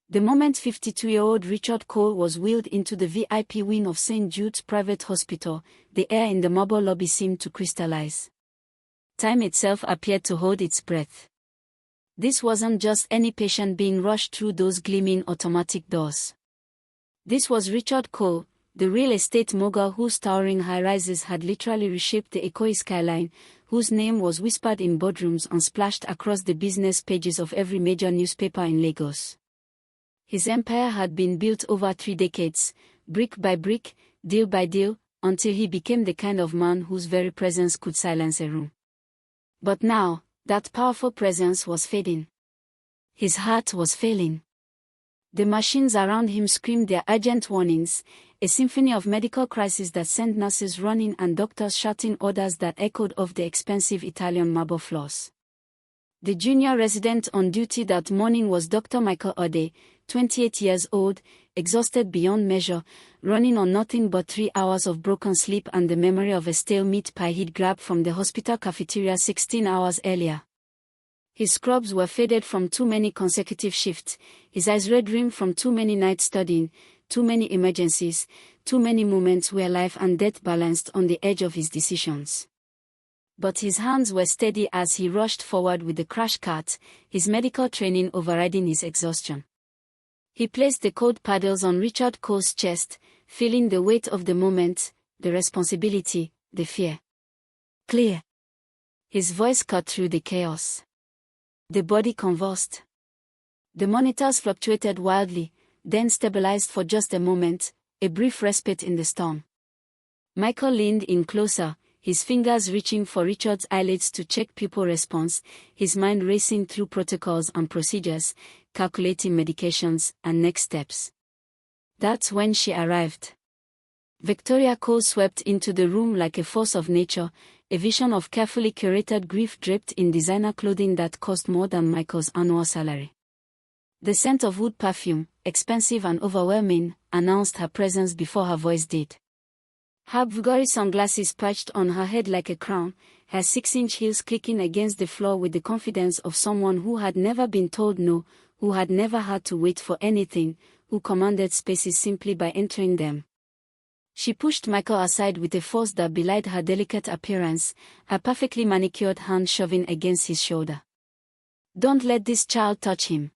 The moment 52-year-old Richard Cole was wheeled into the VIP wing of St. Jude's Private Hospital, the air in the marble lobby seemed to crystallize. Time itself appeared to hold its breath. This wasn't just any patient being rushed through those gleaming automatic doors. This was Richard Cole, the real estate mogul whose towering high-rises had literally reshaped the Ikoyi skyline, whose name was whispered in boardrooms and splashed across the business pages of every major newspaper in Lagos. His empire had been built over 3 decades, brick by brick, deal by deal, until he became the kind of man whose very presence could silence a room. But now, that powerful presence was fading. His heart was failing. The machines around him screamed their urgent warnings, a symphony of medical crises that sent nurses running and doctors shouting orders that echoed off the expensive Italian marble floors. The junior resident on duty that morning was Dr. Michael Ode, 28 years old, exhausted beyond measure, running on nothing but 3 hours of broken sleep and the memory of a stale meat pie he'd grabbed from the hospital cafeteria 16 hours earlier. His scrubs were faded from too many consecutive shifts, his eyes red-rimmed from too many nights studying, too many emergencies, too many moments where life and death balanced on the edge of his decisions. But his hands were steady as he rushed forward with the crash cart, his medical training overriding his exhaustion. He placed the cold paddles on Richard Cole's chest, feeling the weight of the moment, the responsibility, the fear. Clear. His voice cut through the chaos. The body convulsed. The monitors fluctuated wildly, then stabilized for just a moment, a brief respite in the storm. Michael leaned in closer, his fingers reaching for Richard's eyelids to check pupil response, his mind racing through protocols and procedures, calculating medications and next steps. That's when she arrived. Victoria Cole swept into the room like a force of nature, a vision of carefully curated grief draped in designer clothing that cost more than Michael's annual salary. The scent of wood perfume, expensive and overwhelming, announced her presence before her voice did. Her Bulgari sunglasses perched on her head like a crown, her 6-inch heels clicking against the floor with the confidence of someone who had never been told no, who had never had to wait for anything, who commanded spaces simply by entering them. She pushed Michael aside with a force that belied her delicate appearance, her perfectly manicured hand shoving against his shoulder. "Don't let this child touch him."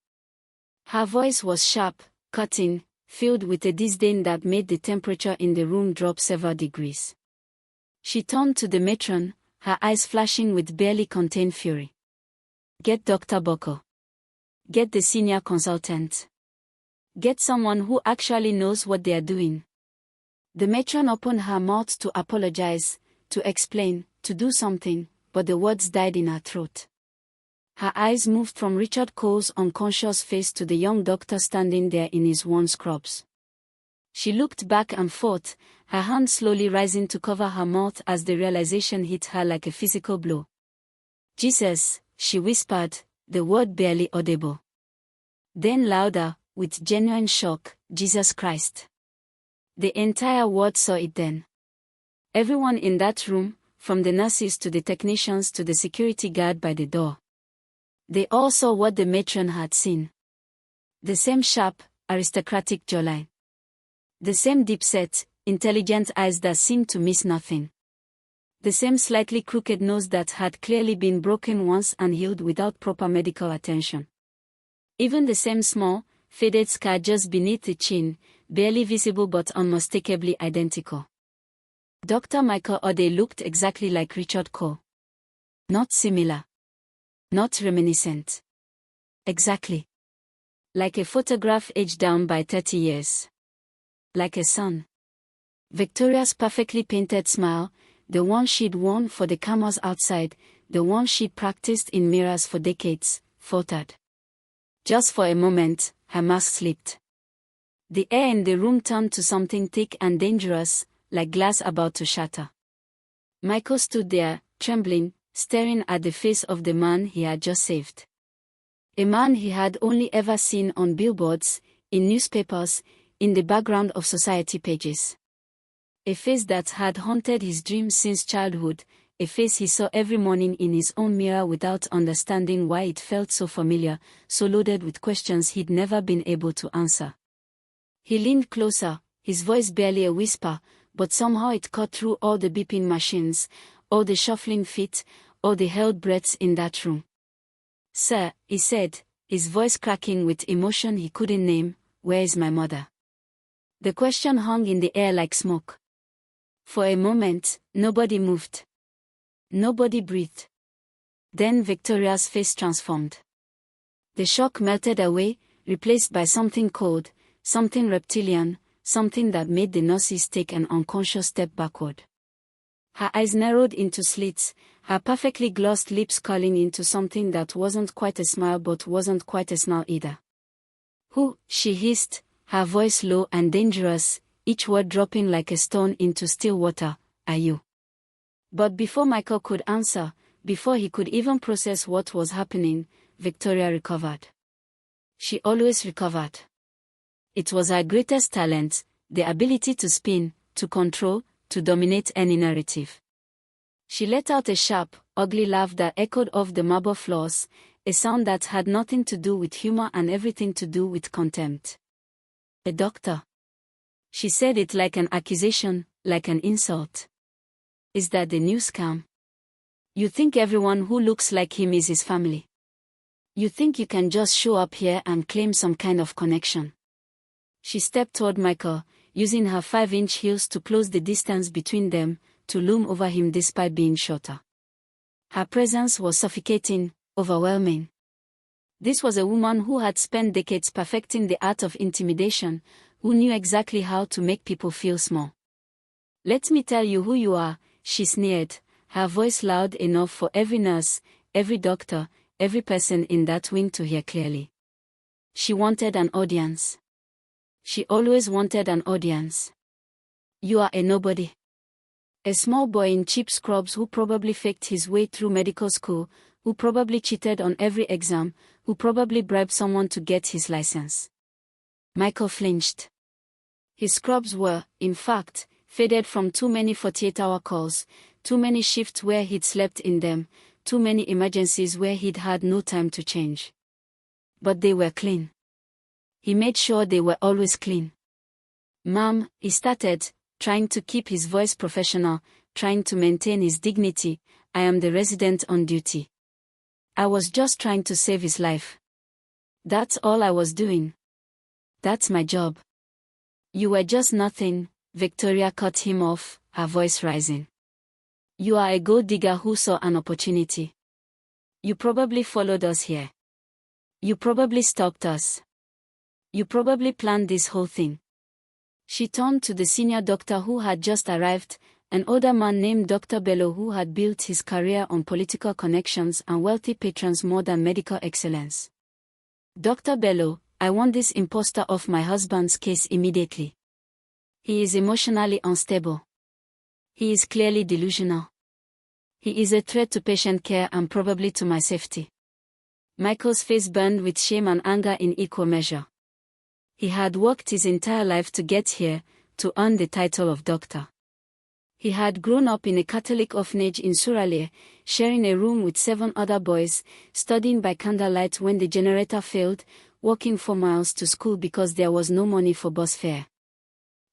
Her voice was sharp, cutting, filled with a disdain that made the temperature in the room drop several degrees. She turned to the matron, her eyes flashing with barely contained fury. "Get Dr. Boko. Get the senior consultant. Get someone who actually knows what they are doing." The matron opened her mouth to apologize, to explain, to do something, but the words died in her throat. Her eyes moved from Richard Cole's unconscious face to the young doctor standing there in his worn scrubs. She looked back and forth, her hand slowly rising to cover her mouth as the realization hit her like a physical blow. "Jesus," she whispered, the word barely audible. Then louder, with genuine shock, "Jesus Christ." The entire ward saw it then. Everyone in that room, from the nurses to the technicians to the security guard by the door. They all saw what the matron had seen. The same sharp, aristocratic jawline. The same deep-set, intelligent eyes that seemed to miss nothing. The same slightly crooked nose that had clearly been broken once and healed without proper medical attention. Even the same small, faded scar just beneath the chin, barely visible but unmistakably identical. Dr. Michael Ode looked exactly like Richard Cole. Not similar. Not reminiscent. Exactly. Like a photograph aged down by 30 years. Like a son. Victoria's perfectly painted smile, the one she'd worn for the cameras outside, the one she'd practiced in mirrors for decades, faltered. Just for a moment, her mask slipped. The air in the room turned to something thick and dangerous, like glass about to shatter. Michael stood there, trembling, staring at the face of the man he had just saved. A man he had only ever seen on billboards, in newspapers, in the background of society pages. A face that had haunted his dreams since childhood, a face he saw every morning in his own mirror without understanding why it felt so familiar, so loaded with questions he'd never been able to answer. He leaned closer, his voice barely a whisper, but somehow it cut through all the beeping machines, all the shuffling feet, all the held breaths in that room. "Sir," he said, his voice cracking with emotion he couldn't name, "where is my mother?" The question hung in the air like smoke. For a moment, nobody moved. Nobody breathed. Then Victoria's face transformed. The shock melted away, replaced by something cold, something reptilian, something that made the nurses take an unconscious step backward. Her eyes narrowed into slits, her perfectly glossed lips curling into something that wasn't quite a smile but wasn't quite a snarl either. "Who?" she hissed, her voice low and dangerous, each word dropping like a stone into still water. "Are you?" But before Michael could answer, before he could even process what was happening, Victoria recovered. She always recovered. It was her greatest talent, the ability to spin, to control, to dominate any narrative. She let out a sharp, ugly laugh that echoed off the marble floors, a sound that had nothing to do with humor and everything to do with contempt. "A doctor?" She said it like an accusation, like an insult. "Is that the new scam? You think everyone who looks like him is his family? You think you can just show up here and claim some kind of connection?" She stepped toward Michael, using her 5-inch heels to close the distance between them, to loom over him despite being shorter. Her presence was suffocating, overwhelming. This was a woman who had spent decades perfecting the art of intimidation, who knew exactly how to make people feel small. "Let me tell you who you are," she sneered, her voice loud enough for every nurse, every doctor, every person in that wing to hear clearly. She wanted an audience. She always wanted an audience. "You are a nobody. A small boy in cheap scrubs who probably faked his way through medical school, who probably cheated on every exam, who probably bribed someone to get his license." Michael flinched. His scrubs were, in fact, faded from too many 48-hour calls, too many shifts where he'd slept in them, too many emergencies where he'd had no time to change. But they were clean. He made sure they were always clean. "Ma'am," he started, trying to keep his voice professional, trying to maintain his dignity, "I am the resident on duty. I was just trying to save his life. That's all I was doing. That's my job." "You were just nothing," Victoria cut him off, her voice rising. "You are a gold digger who saw an opportunity. You probably followed us here. You probably stalked us. You probably planned this whole thing." She turned to the senior doctor who had just arrived, an older man named Dr. Bello who had built his career on political connections and wealthy patrons more than medical excellence. "Dr. Bello, I want this imposter off my husband's case immediately. He is emotionally unstable. He is clearly delusional. He is a threat to patient care and probably to my safety." Michael's face burned with shame and anger in equal measure. He had worked his entire life to get here, to earn the title of doctor. He had grown up in a Catholic orphanage in Suralere, sharing a room with 7 other boys, studying by candlelight when the generator failed, walking 4 miles to school because there was no money for bus fare.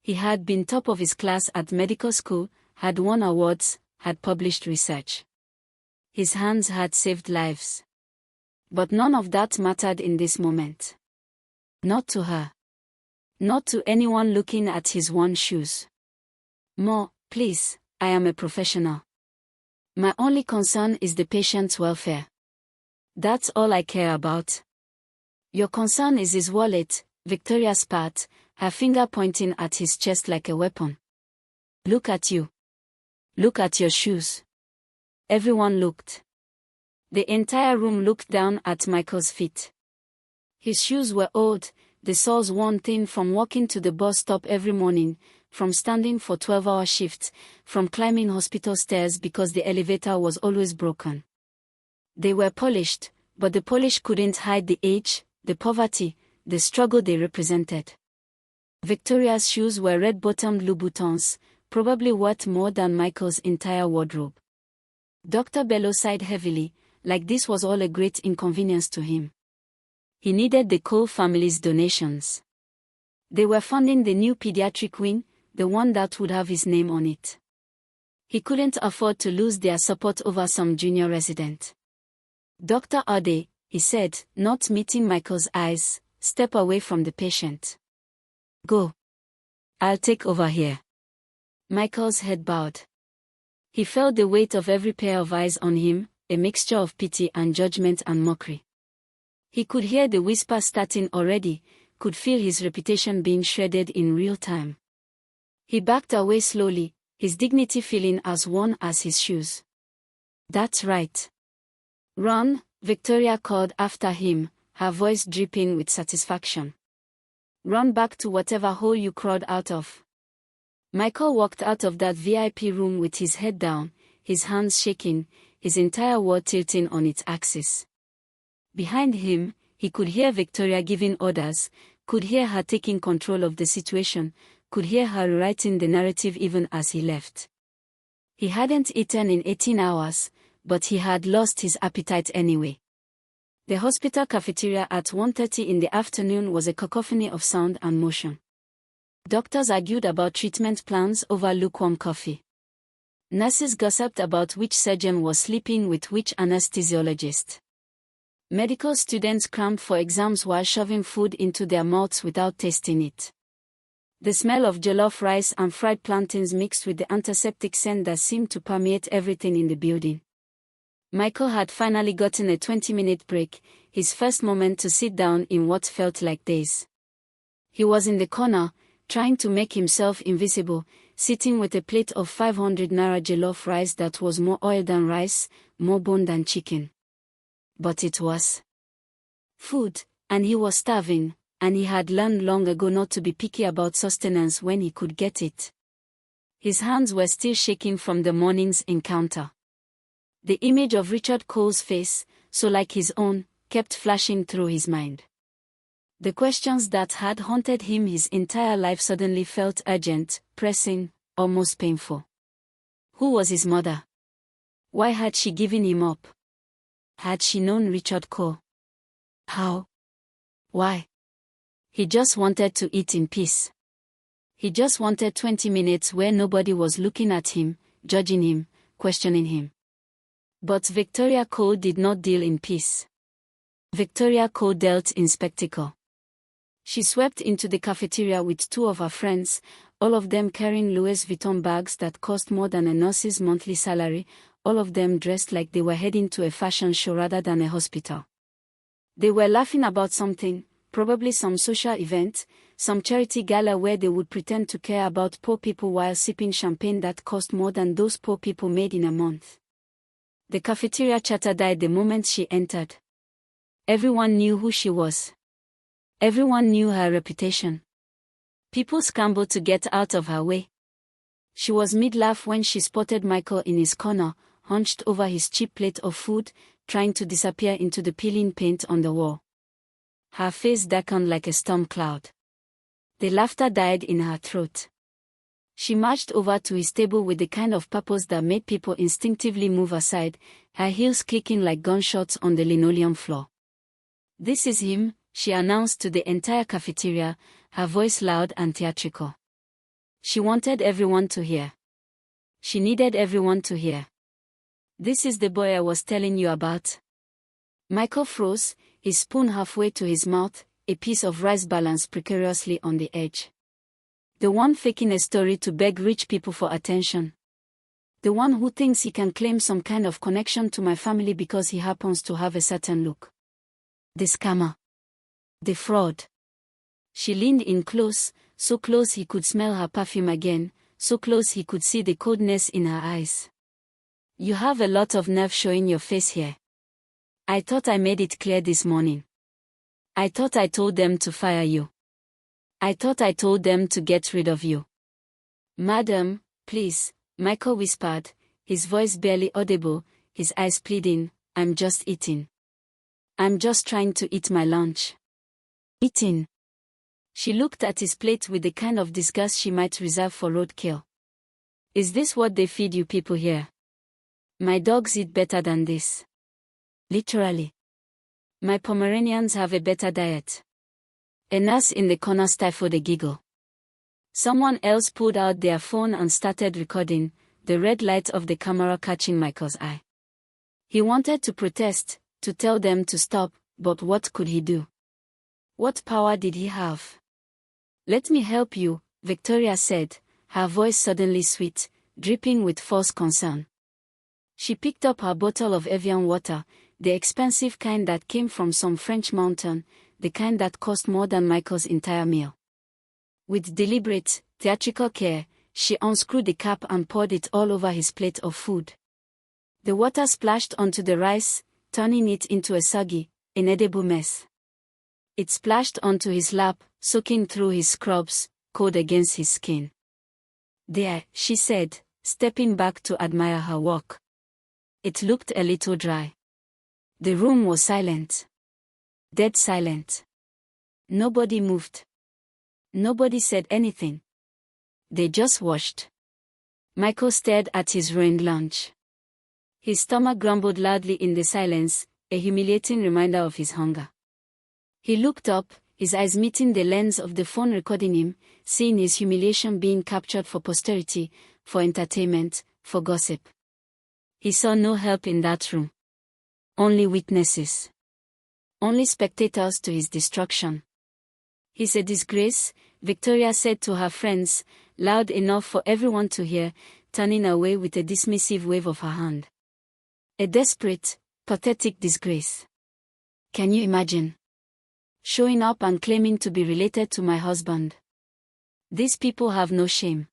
He had been top of his class at medical school, had won awards, had published research. His hands had saved lives. But none of that mattered in this moment. Not to her. Not to anyone looking at his worn shoes. "More, please, I am a professional. My only concern is the patient's welfare. That's all I care about." "Your concern is his wallet," Victoria spat, her finger pointing at his chest like a weapon. "Look at you. Look at your shoes." Everyone looked. The entire room looked down at Michael's feet. His shoes were old, the soles worn thin from walking to the bus stop every morning, from standing for 12-hour shifts, from climbing hospital stairs because the elevator was always broken. They were polished, but the polish couldn't hide the age, the poverty, the struggle they represented. Victoria's shoes were red-bottomed Louboutins, probably worth more than Michael's entire wardrobe. Dr. Bello sighed heavily, like this was all a great inconvenience to him. He needed the Cole family's donations. They were funding the new pediatric wing, the one that would have his name on it. He couldn't afford to lose their support over some junior resident. Dr. Ade, he said, not meeting Michael's eyes, step away from the patient. Go. I'll take over here. Michael's head bowed. He felt the weight of every pair of eyes on him, a mixture of pity and judgment and mockery. He could hear the whisper starting already, could feel his reputation being shredded in real time. He backed away slowly, his dignity feeling as worn as his shoes. That's right. Run, Victoria called after him, her voice dripping with satisfaction. Run back to whatever hole you crawled out of. Michael walked out of that VIP room with his head down, his hands shaking, his entire world tilting on its axis. Behind him, he could hear Victoria giving orders, could hear her taking control of the situation, could hear her rewriting the narrative even as he left. He hadn't eaten in 18 hours, but he had lost his appetite anyway. The hospital cafeteria at 1:30 in the afternoon was a cacophony of sound and motion. Doctors argued about treatment plans over lukewarm coffee. Nurses gossiped about which surgeon was sleeping with which anesthesiologist. Medical students crammed for exams while shoving food into their mouths without tasting it. The smell of jollof rice and fried plantains mixed with the antiseptic scent that seemed to permeate everything in the building. Michael had finally gotten a 20-minute break, his first moment to sit down in what felt like days. He was in the corner, trying to make himself invisible, sitting with a plate of 500 naira jollof rice that was more oil than rice, more bone than chicken. But it was food, and he was starving, and he had learned long ago not to be picky about sustenance when he could get it. His hands were still shaking from the morning's encounter. The image of Richard Cole's face, so like his own, kept flashing through his mind. The questions that had haunted him his entire life suddenly felt urgent, pressing, almost painful. Who was his mother? Why had she given him up? Had she known Richard Cole? How? Why? He just wanted to eat in peace. He just wanted 20 minutes where nobody was looking at him, judging him, questioning him. But Victoria Cole did not deal in peace. Victoria Cole dealt in spectacle. She swept into the cafeteria with two of her friends, all of them carrying Louis Vuitton bags that cost more than a nurse's monthly salary, all of them dressed like they were heading to a fashion show rather than a hospital. They were laughing about something, probably some social event, some charity gala where they would pretend to care about poor people while sipping champagne that cost more than those poor people made in a month. The cafeteria chatter died the moment she entered. Everyone knew who she was. Everyone knew her reputation. People scrambled to get out of her way. She was mid-laugh when she spotted Michael in his corner, hunched over his cheap plate of food, trying to disappear into the peeling paint on the wall. Her face darkened like a storm cloud. The laughter died in her throat. She marched over to his table with the kind of purpose that made people instinctively move aside, her heels clicking like gunshots on the linoleum floor. "This is him," she announced to the entire cafeteria, her voice loud and theatrical. She wanted everyone to hear. She needed everyone to hear. "This is the boy I was telling you about." Michael froze, his spoon halfway to his mouth, a piece of rice balanced precariously on the edge. The one faking a story to beg rich people for attention. The one who thinks he can claim some kind of connection to my family because he happens to have a certain look. The scammer. The fraud. She leaned in close, so close he could smell her perfume again, so close he could see the coldness in her eyes. "You have a lot of nerve showing your face here. I thought I made it clear this morning. I thought I told them to fire you. I thought I told them to get rid of you." "Madam, please," Michael whispered, his voice barely audible, his eyes pleading, "I'm just eating. I'm just trying to eat my lunch." "Eating?" She looked at his plate with the kind of disgust she might reserve for roadkill. "Is this what they feed you people here?" My dogs eat better than this. Literally. My Pomeranians have a better diet. A nurse in the corner stifled a giggle. Someone else pulled out their phone and started recording, the red light of the camera catching Michael's eye. He wanted to protest, to tell them to stop, but what could he do? What power did he have? "Let me help you," Victoria said, her voice suddenly sweet, dripping with false concern. She picked up her bottle of Evian water, the expensive kind that came from some French mountain, the kind that cost more than Michael's entire meal. With deliberate, theatrical care, she unscrewed the cap and poured it all over his plate of food. The water splashed onto the rice, turning it into a soggy, inedible mess. It splashed onto his lap, soaking through his scrubs, cold against his skin. "There," she said, stepping back to admire her work. It looked a little dry. The room was silent. Dead silent. Nobody moved. Nobody said anything. They just watched. Michael stared at his ruined lunch. His stomach grumbled loudly in the silence, a humiliating reminder of his hunger. He looked up, his eyes meeting the lens of the phone recording him, seeing his humiliation being captured for posterity, for entertainment, for gossip. He saw no help in that room. Only witnesses. Only spectators to his destruction. "He's a disgrace," Victoria said to her friends, loud enough for everyone to hear, turning away with a dismissive wave of her hand. "A desperate, pathetic disgrace. Can you imagine? Showing up and claiming to be related to my husband. These people have no shame.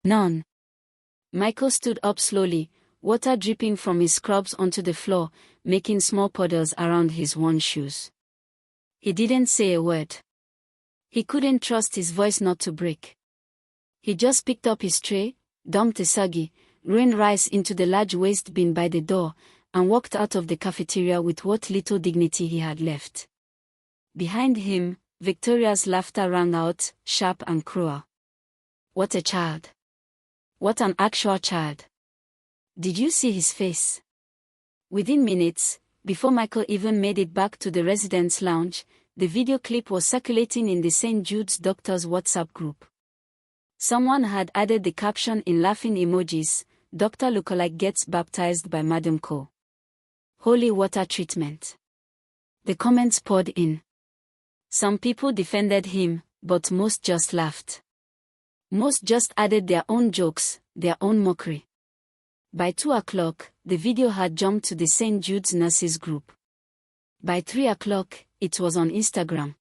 None." Michael stood up slowly, water dripping from his scrubs onto the floor, making small puddles around his worn shoes. He didn't say a word. He couldn't trust his voice not to break. He just picked up his tray, dumped the soggy, ruined rice into the large waste bin by the door, and walked out of the cafeteria with what little dignity he had left. Behind him, Victoria's laughter rang out, sharp and cruel. What a child. What an actual child. Did you see his face? Within minutes, before Michael even made it back to the residence lounge, the video clip was circulating in the St. Jude's Doctors WhatsApp group. Someone had added the caption in laughing emojis, "Doctor lookalike gets baptized by Madam Cole. Holy water treatment." The comments poured in. Some people defended him, but most just laughed. Most just added their own jokes, their own mockery. By 2 o'clock, the video had jumped to the St. Jude's nurses group. By 3 o'clock, it was on Instagram.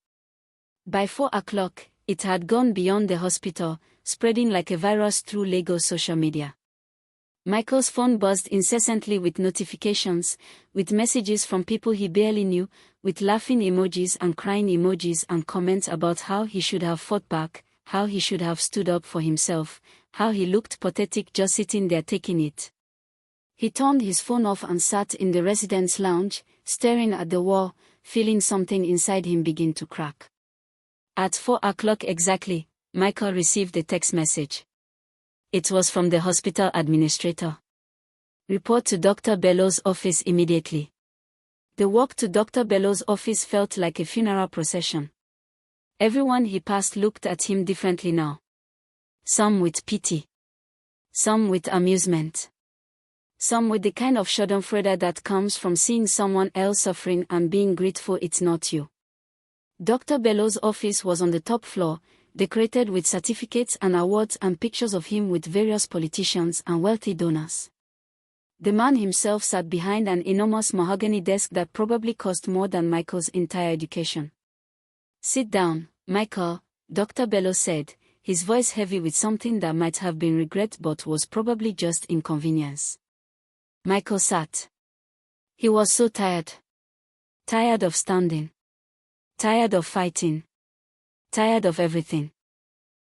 By 4 o'clock, it had gone beyond the hospital, spreading like a virus through Lagos social media. Michael's phone buzzed incessantly with notifications, with messages from people he barely knew, with laughing emojis and crying emojis and comments about how he should have fought back, how he should have stood up for himself, how he looked pathetic just sitting there taking it. He turned his phone off and sat in the residence lounge, staring at the wall, feeling something inside him begin to crack. At 4 o'clock exactly, Michael received a text message. It was from the hospital administrator. "Report to Dr. Bellow's office immediately." The walk to Dr. Bellow's office felt like a funeral procession. Everyone he passed looked at him differently now. Some with pity. Some with amusement. Some with the kind of schadenfreude that comes from seeing someone else suffering and being grateful it's not you. Dr. Bellow's office was on the top floor, decorated with certificates and awards and pictures of him with various politicians and wealthy donors. The man himself sat behind an enormous mahogany desk that probably cost more than Michael's entire education. "Sit down, Michael," Dr. Bellow said, his voice heavy with something that might have been regret but was probably just inconvenience. Michael sat. He was so tired. Tired of standing. Tired of fighting. Tired of everything.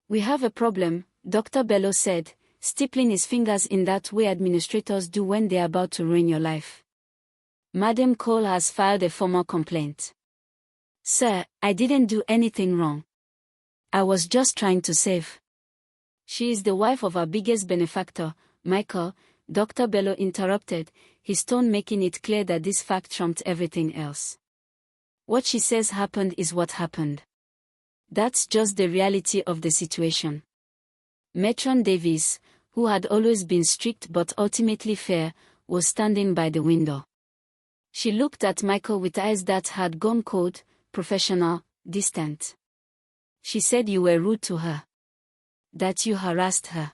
"We have a problem," Dr. Bellow said, stippling his fingers in that way administrators do when they're about to ruin your life. "Madam Cole has filed a formal complaint." "Sir, I didn't do anything wrong. I was just trying to save. She is the wife of our biggest benefactor, Michael," Dr. Bello interrupted, his tone making it clear that this fact trumped everything else. What she says happened is what happened. That's just the reality of the situation. Matron Davis, who had always been strict but ultimately fair, was standing by the window. She looked at Michael with eyes that had gone cold, professional, distant. She said you were rude to her. That you harassed her.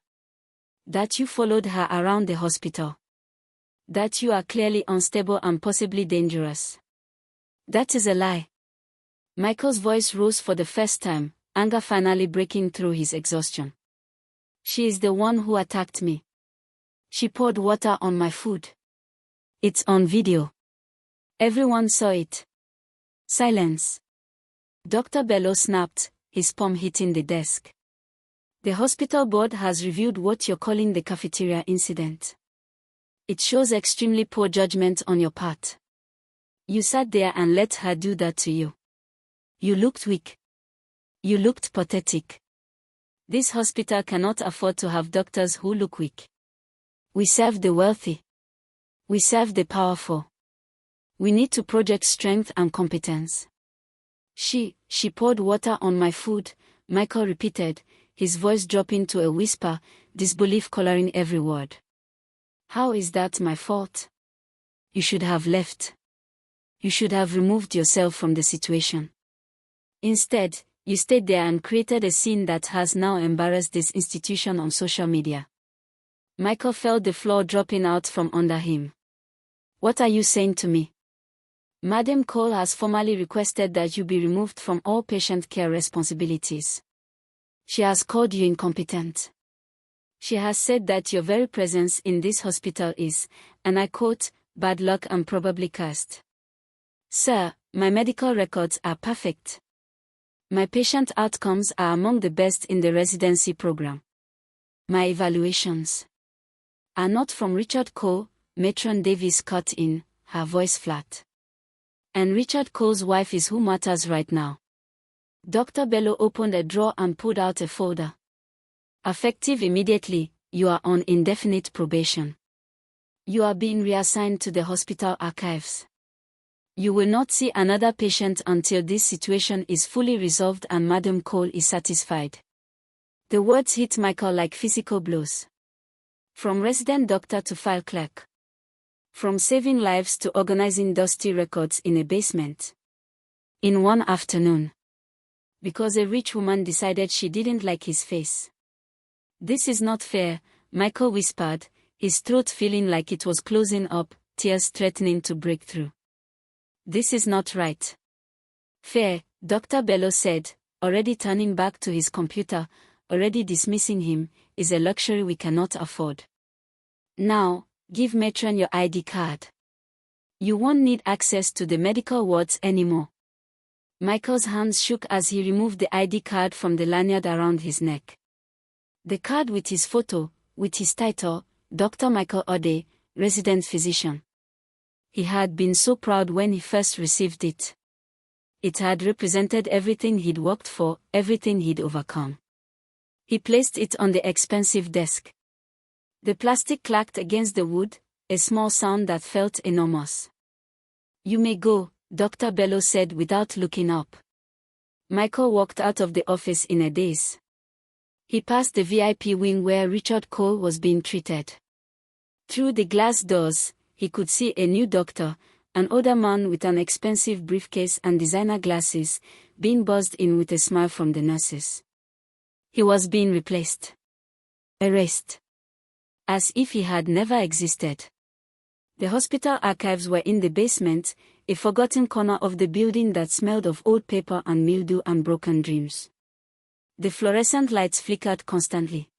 That you followed her around the hospital. That you are clearly unstable and possibly dangerous. That is a lie. Michael's voice rose for the first time, anger finally breaking through his exhaustion. She is the one who attacked me. She poured water on my food. It's on video. Everyone saw it. Silence. Dr. Bello snapped, his palm hitting the desk. The hospital board has reviewed what you're calling the cafeteria incident. It shows extremely poor judgment on your part. You sat there and let her do that to you. You looked weak. You looked pathetic. This hospital cannot afford to have doctors who look weak. We serve the wealthy. We serve the powerful. We need to project strength and competence. She poured water on my food, Michael repeated, his voice dropping to a whisper, disbelief coloring every word. How is that my fault? You should have left. You should have removed yourself from the situation. Instead, you stayed there and created a scene that has now embarrassed this institution on social media. Michael felt the floor dropping out from under him. What are you saying to me? Madam Cole has formally requested that you be removed from all patient care responsibilities. She has called you incompetent. She has said that your very presence in this hospital is, and I quote, bad luck and probably cursed. Sir, my medical records are perfect. My patient outcomes are among the best in the residency program. My evaluations are not from Richard Cole, Matron Davis cut in, her voice flat. And Richard Cole's wife is who matters right now. Dr. Bello opened a drawer and pulled out a folder. Effective immediately, you are on indefinite probation. You are being reassigned to the hospital archives. You will not see another patient until this situation is fully resolved and Madam Cole is satisfied. The words hit Michael like physical blows. From resident doctor to file clerk. From saving lives to organizing dusty records in a basement. In one afternoon. Because a rich woman decided she didn't like his face. This is not fair, Michael whispered, his throat feeling like it was closing up, tears threatening to break through. This is not right. Fair, Dr. Bello said, already turning back to his computer, already dismissing him, is a luxury we cannot afford. Now, give Matron your ID card. You won't need access to the medical wards anymore. Michael's hands shook as he removed the ID card from the lanyard around his neck. The card with his photo, with his title, Dr. Michael Ode, resident physician. He had been so proud when he first received it. It had represented everything he'd worked for, everything he'd overcome. He placed it on the expensive desk. The plastic clacked against the wood, a small sound that felt enormous. You may go, Dr. Bello said without looking up. Michael walked out of the office in a daze. He passed the VIP wing where Richard Cole was being treated. Through the glass doors, he could see a new doctor, an older man with an expensive briefcase and designer glasses, being buzzed in with a smile from the nurses. He was being replaced. Erased. As if he had never existed. The hospital archives were in the basement, a forgotten corner of the building that smelled of old paper and mildew and broken dreams. The fluorescent lights flickered constantly.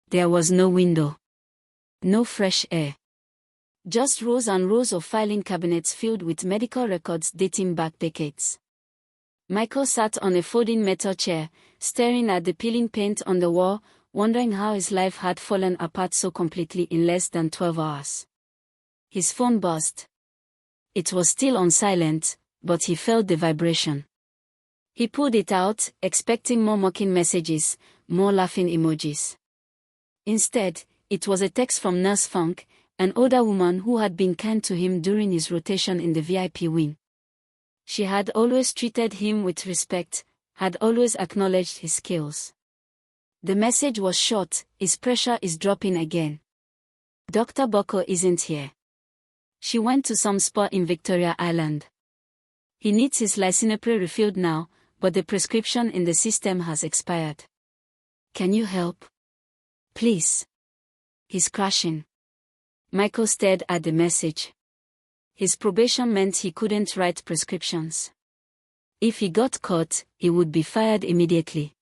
There was no window. No fresh air. Just rows and rows of filing cabinets filled with medical records dating back decades. Michael sat on a folding metal chair, staring at the peeling paint on the wall, wondering how his life had fallen apart so completely in less than 12 hours. His phone buzzed. It was still on silent, but he felt the vibration. He pulled it out, expecting more mocking messages, more laughing emojis. Instead, It was a text from Nurse Funk, an older woman who had been kind to him during his rotation in the VIP wing. She had always treated him with respect, had always acknowledged his skills. The message was short: his pressure is dropping again. Dr. Boko isn't here. She went to some spa in Victoria Island. He needs his lisinopril refilled now, but the prescription in the system has expired. Can you help? Please. He's crashing. Michael stared at the message. His probation meant he couldn't write prescriptions. If he got caught, he would be fired immediately.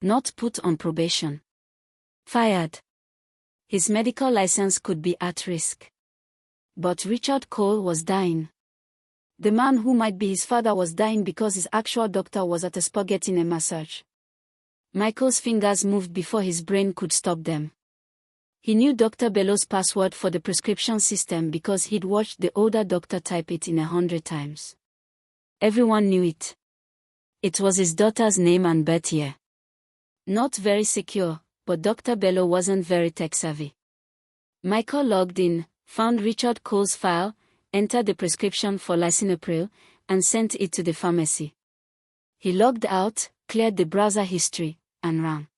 Not put on probation. Fired. His medical license could be at risk. But Richard Cole was dying. The man who might be his father was dying because his actual doctor was at a spa getting a massage. Michael's fingers moved before his brain could stop them. He knew Dr. Bellow's password for the prescription system because he'd watched the older doctor type it in 100 times. Everyone knew it. It was his daughter's name and birth year. Not very secure, but Dr. Bellow wasn't very tech-savvy. Michael logged in, found Richard Cole's file, entered the prescription for lisinopril, and sent it to the pharmacy. He logged out, cleared the browser history, and ran.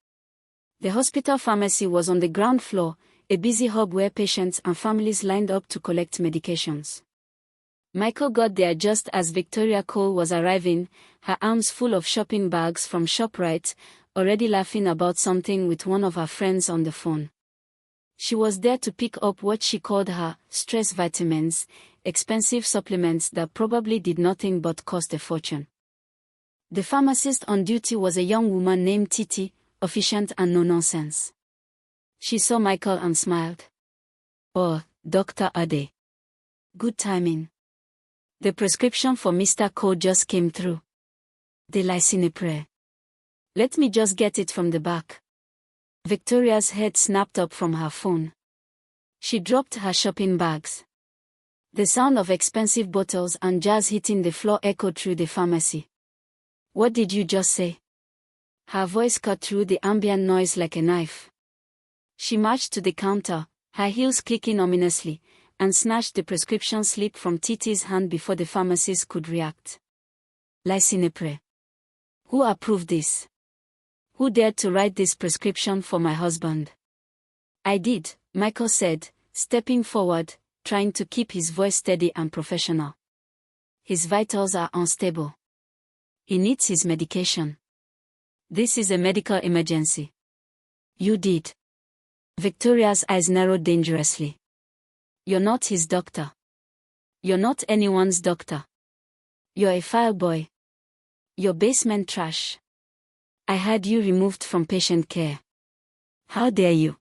The hospital pharmacy was on the ground floor, a busy hub where patients and families lined up to collect medications. Michael got there just as Victoria Cole was arriving, her arms full of shopping bags from ShopRite, already laughing about something with one of her friends on the phone. She was there to pick up what she called her stress vitamins, expensive supplements that probably did nothing but cost a fortune. The pharmacist on duty was a young woman named Titi, efficient and no-nonsense. She saw Michael and smiled. "Oh, Dr. Ade. Good timing. The prescription for Mr. Cole just came through. The lisinopril. Let me just get it from the back." Victoria's head snapped up from her phone. She dropped her shopping bags. The sound of expensive bottles and jars hitting the floor echoed through the pharmacy. "What did you just say?" Her voice cut through the ambient noise like a knife. She marched to the counter, her heels clicking ominously, and snatched the prescription slip from Titi's hand before the pharmacist could react. "Lisinopril. Who approved this? Who dared to write this prescription for my husband?" "I did," Michael said, stepping forward, trying to keep his voice steady and professional. "His vitals are unstable. He needs his medication. This is a medical emergency." "You did." Victoria's eyes narrowed dangerously. "You're not his doctor. You're not anyone's doctor. You're a file boy. You're basement trash. I had you removed from patient care. How dare you?"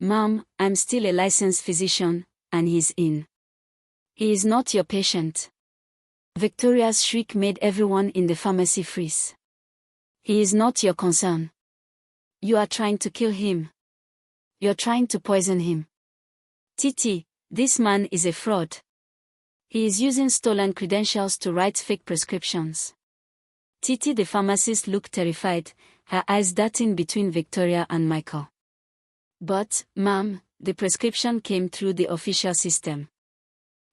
"Ma'am, I'm still a licensed physician, and he's in. He is not your patient." Victoria's shriek made everyone in the pharmacy freeze. "He is not your concern. You are trying to kill him. You're trying to poison him. Titi, this man is a fraud. He is using stolen credentials to write fake prescriptions." Titi the pharmacist looked terrified, her eyes darting between Victoria and Michael. "But, ma'am, the prescription came through the official system.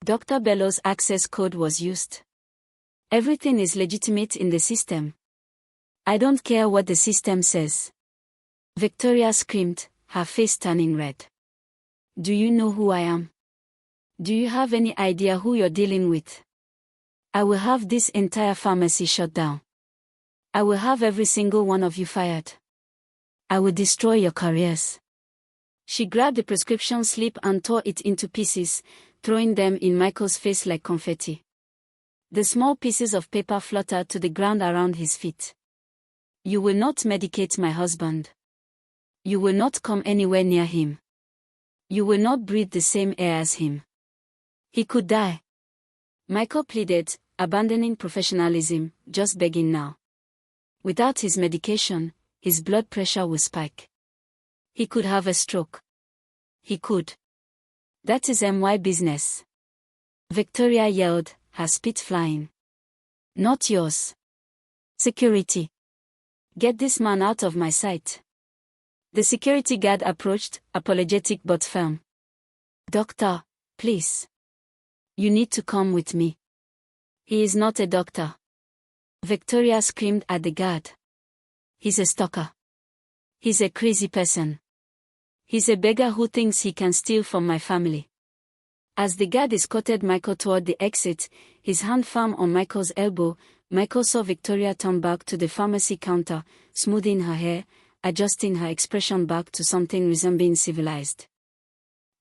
Dr. Bellow's access code was used. Everything is legitimate in the system. I don't care what the system says." Victoria screamed, her face turning red. "Do you know who I am? Do you have any idea who you're dealing with? I will have this entire pharmacy shut down. I will have every single one of you fired. I will destroy your careers." She grabbed the prescription slip and tore it into pieces, throwing them in Michael's face like confetti. The small pieces of paper fluttered to the ground around his feet. "You will not medicate my husband. You will not come anywhere near him. You will not breathe the same air as him. He could die." Michael pleaded, abandoning professionalism, just begging now. Without his medication, his blood pressure will spike. He could have a stroke. He could. That is my business. Victoria yelled, her spit flying. "Not yours. Security. Get this man out of my sight." The security guard approached, apologetic but firm. "Doctor, please. You need to come with me." "He is not a doctor." Victoria screamed at the guard. "He's a stalker. He's a crazy person. He's a beggar who thinks he can steal from my family." As the guard escorted Michael toward the exit, his hand firm on Michael's elbow, Michael saw Victoria turn back to the pharmacy counter, smoothing her hair, adjusting her expression back to something resembling civilized.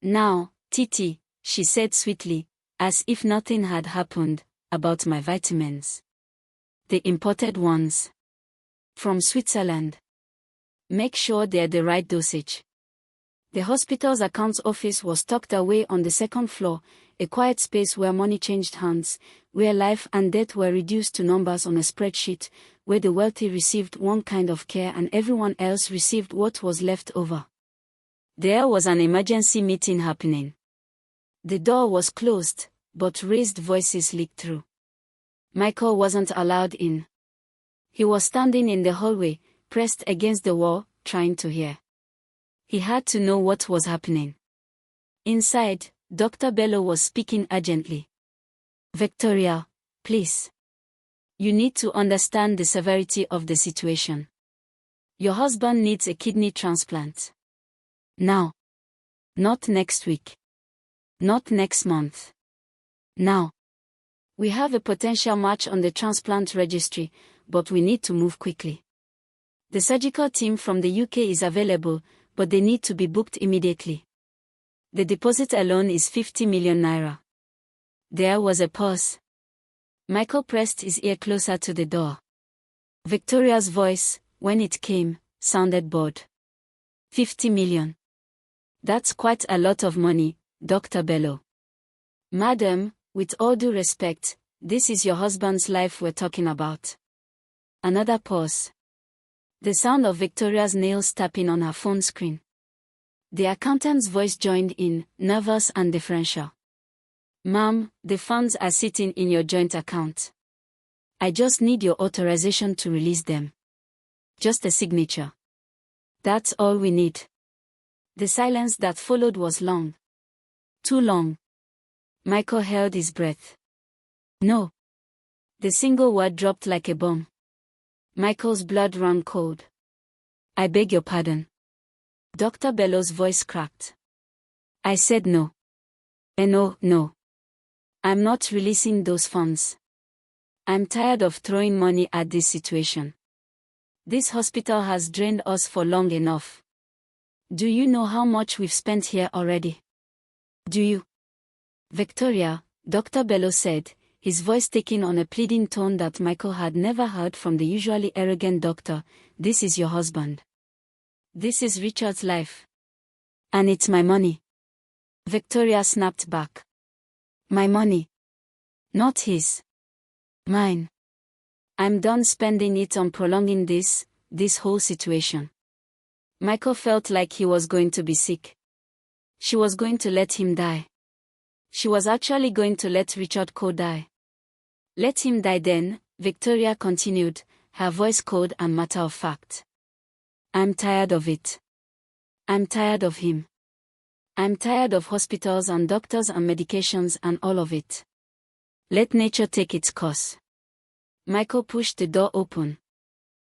"Now, Titi," she said sweetly, as if nothing had happened, "about my vitamins. The imported ones. From Switzerland. Make sure they're the right dosage." The hospital's accounts office was tucked away on the second floor, a quiet space where money changed hands, where life and death were reduced to numbers on a spreadsheet, where the wealthy received one kind of care and everyone else received what was left over. There was an emergency meeting happening. The door was closed, but raised voices leaked through. Michael wasn't allowed in. He was standing in the hallway, pressed against the wall, trying to hear. He had to know what was happening. Inside, Dr. Bello was speaking urgently. "Victoria, please. You need to understand the severity of the situation. Your husband needs a kidney transplant. Now. Not next week. Not next month. Now. We have a potential match on the transplant registry, but we need to move quickly. The surgical team from the UK is available, but they need to be booked immediately. The deposit alone is 50 million naira." There was a pause. Michael pressed his ear closer to the door. Victoria's voice, when it came, sounded bored. 50 million. That's quite a lot of money, Dr. Bello. "Madam, with all due respect, this is your husband's life we're talking about." Another pause. The sound of Victoria's nails tapping on her phone screen. The accountant's voice joined in, nervous and deferential. "Ma'am, the funds are sitting in your joint account. I just need your authorization to release them. Just a signature. That's all we need." The silence that followed was long. Too long. Michael held his breath. "No." The single word dropped like a bomb. Michael's blood ran cold. "I beg your pardon." Dr. Bello's voice cracked. "I said no. No. I'm not releasing those funds. I'm tired of throwing money at this situation. This hospital has drained us for long enough. Do you know how much we've spent here already? Do you?" "Victoria," Dr. Bello said, his voice taking on a pleading tone that Michael had never heard from the usually arrogant doctor, "this is your husband. This is Richard's life. And it's my money." Victoria snapped back. "My money. Not his. Mine. I'm done spending it on prolonging this whole situation." Michael felt like he was going to be sick. She was going to let him die. She was actually going to let Richard Coe die. "Let him die then," Victoria continued, her voice cold and matter-of-fact. "I'm tired of it. I'm tired of him. I'm tired of hospitals and doctors and medications and all of it. Let nature take its course." Michael pushed the door open.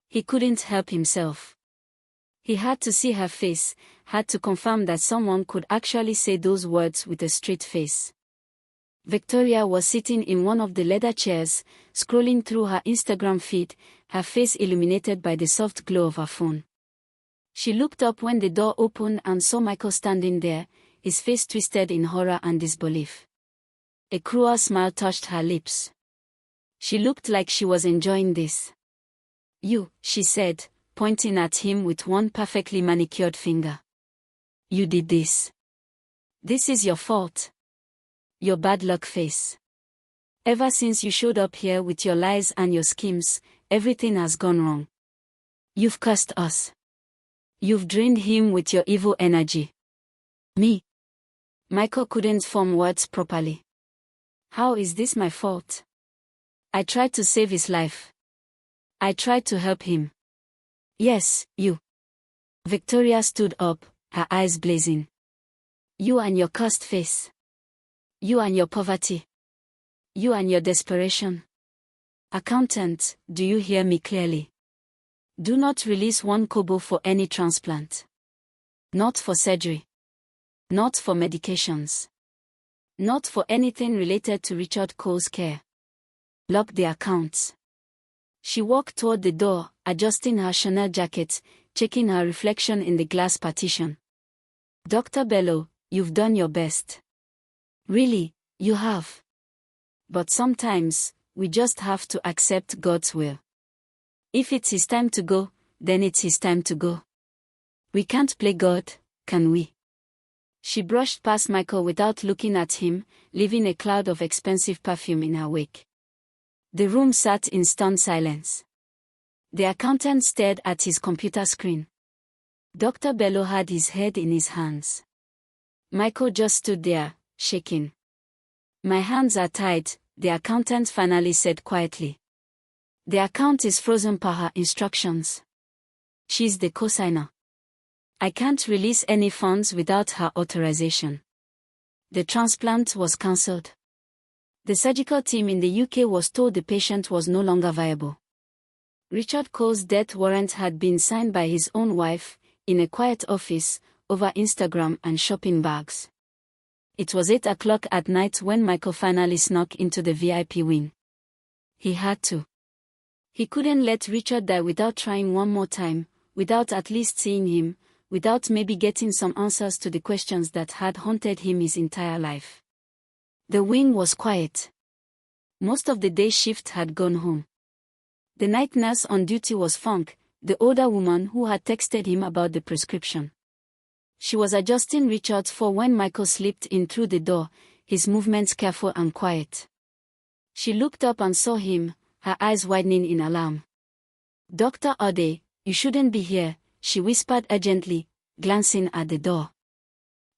He couldn't help himself. He had to see her face, had to confirm that someone could actually say those words with a straight face. Victoria was sitting in one of the leather chairs, scrolling through her Instagram feed, her face illuminated by the soft glow of her phone. She looked up when the door opened and saw Michael standing there, his face twisted in horror and disbelief. A cruel smile touched her lips. She looked like she was enjoying this. "You," she said, pointing at him with one perfectly manicured finger. "You did this. This is your fault. Your bad luck face. Ever since you showed up here with your lies and your schemes, everything has gone wrong. You've cursed us. You've drained him with your evil energy." "Me?" Michael couldn't form words properly. "How is this my fault? I tried to save his life. I tried to help him." "Yes, you." Victoria stood up, her eyes blazing. You and your cursed face. You and your poverty. You and your desperation. Accountant, do you hear me clearly? Do not release 1 kobo for any transplant. Not for surgery. Not for medications. Not for anything related to Richard Cole's care. Lock the accounts. She walked toward the door, adjusting her Chanel jacket, checking her reflection in the glass partition. Dr. Bello, you've done your best. Really, you have. But sometimes, we just have to accept God's will. If it's his time to go, then it's his time to go. We can't play God, can we? She brushed past Michael without looking at him, leaving a cloud of expensive perfume in her wake. The room sat in stunned silence. The accountant stared at his computer screen. Dr. Bello had his head in his hands. Michael just stood there, shaking. My hands are tied, the accountant finally said quietly. The account is frozen per her instructions. She's the cosigner. I can't release any funds without her authorization. The transplant was cancelled. The surgical team in the UK was told the patient was no longer viable. Richard Cole's death warrant had been signed by his own wife, in a quiet office, over Instagram and shopping bags. It was 8 o'clock at night when Michael finally snuck into the VIP wing. He had to. He couldn't let Richard die without trying one more time, without at least seeing him, without maybe getting some answers to the questions that had haunted him his entire life. The wing was quiet. Most of the day shift had gone home. The night nurse on duty was Funk, the older woman who had texted him about the prescription. She was adjusting Richard's fur when Michael slipped in through the door, his movements careful and quiet. She looked up and saw him, her eyes widening in alarm. Dr. Ode, you shouldn't be here, she whispered urgently, glancing at the door.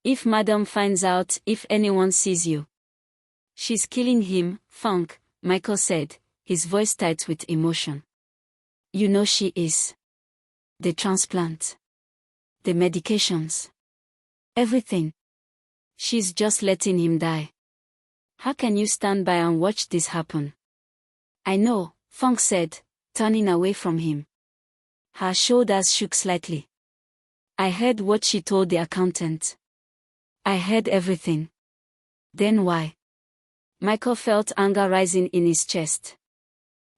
If Madam finds out, if anyone sees you. She's killing him, Funk, Michael said, his voice tight with emotion. You know she is. The transplant. The medications. Everything. She's just letting him die. How can you stand by and watch this happen? I know, Funk said, turning away from him. Her shoulders shook slightly. I heard what she told the accountant. I heard everything. Then why? Michael felt anger rising in his chest.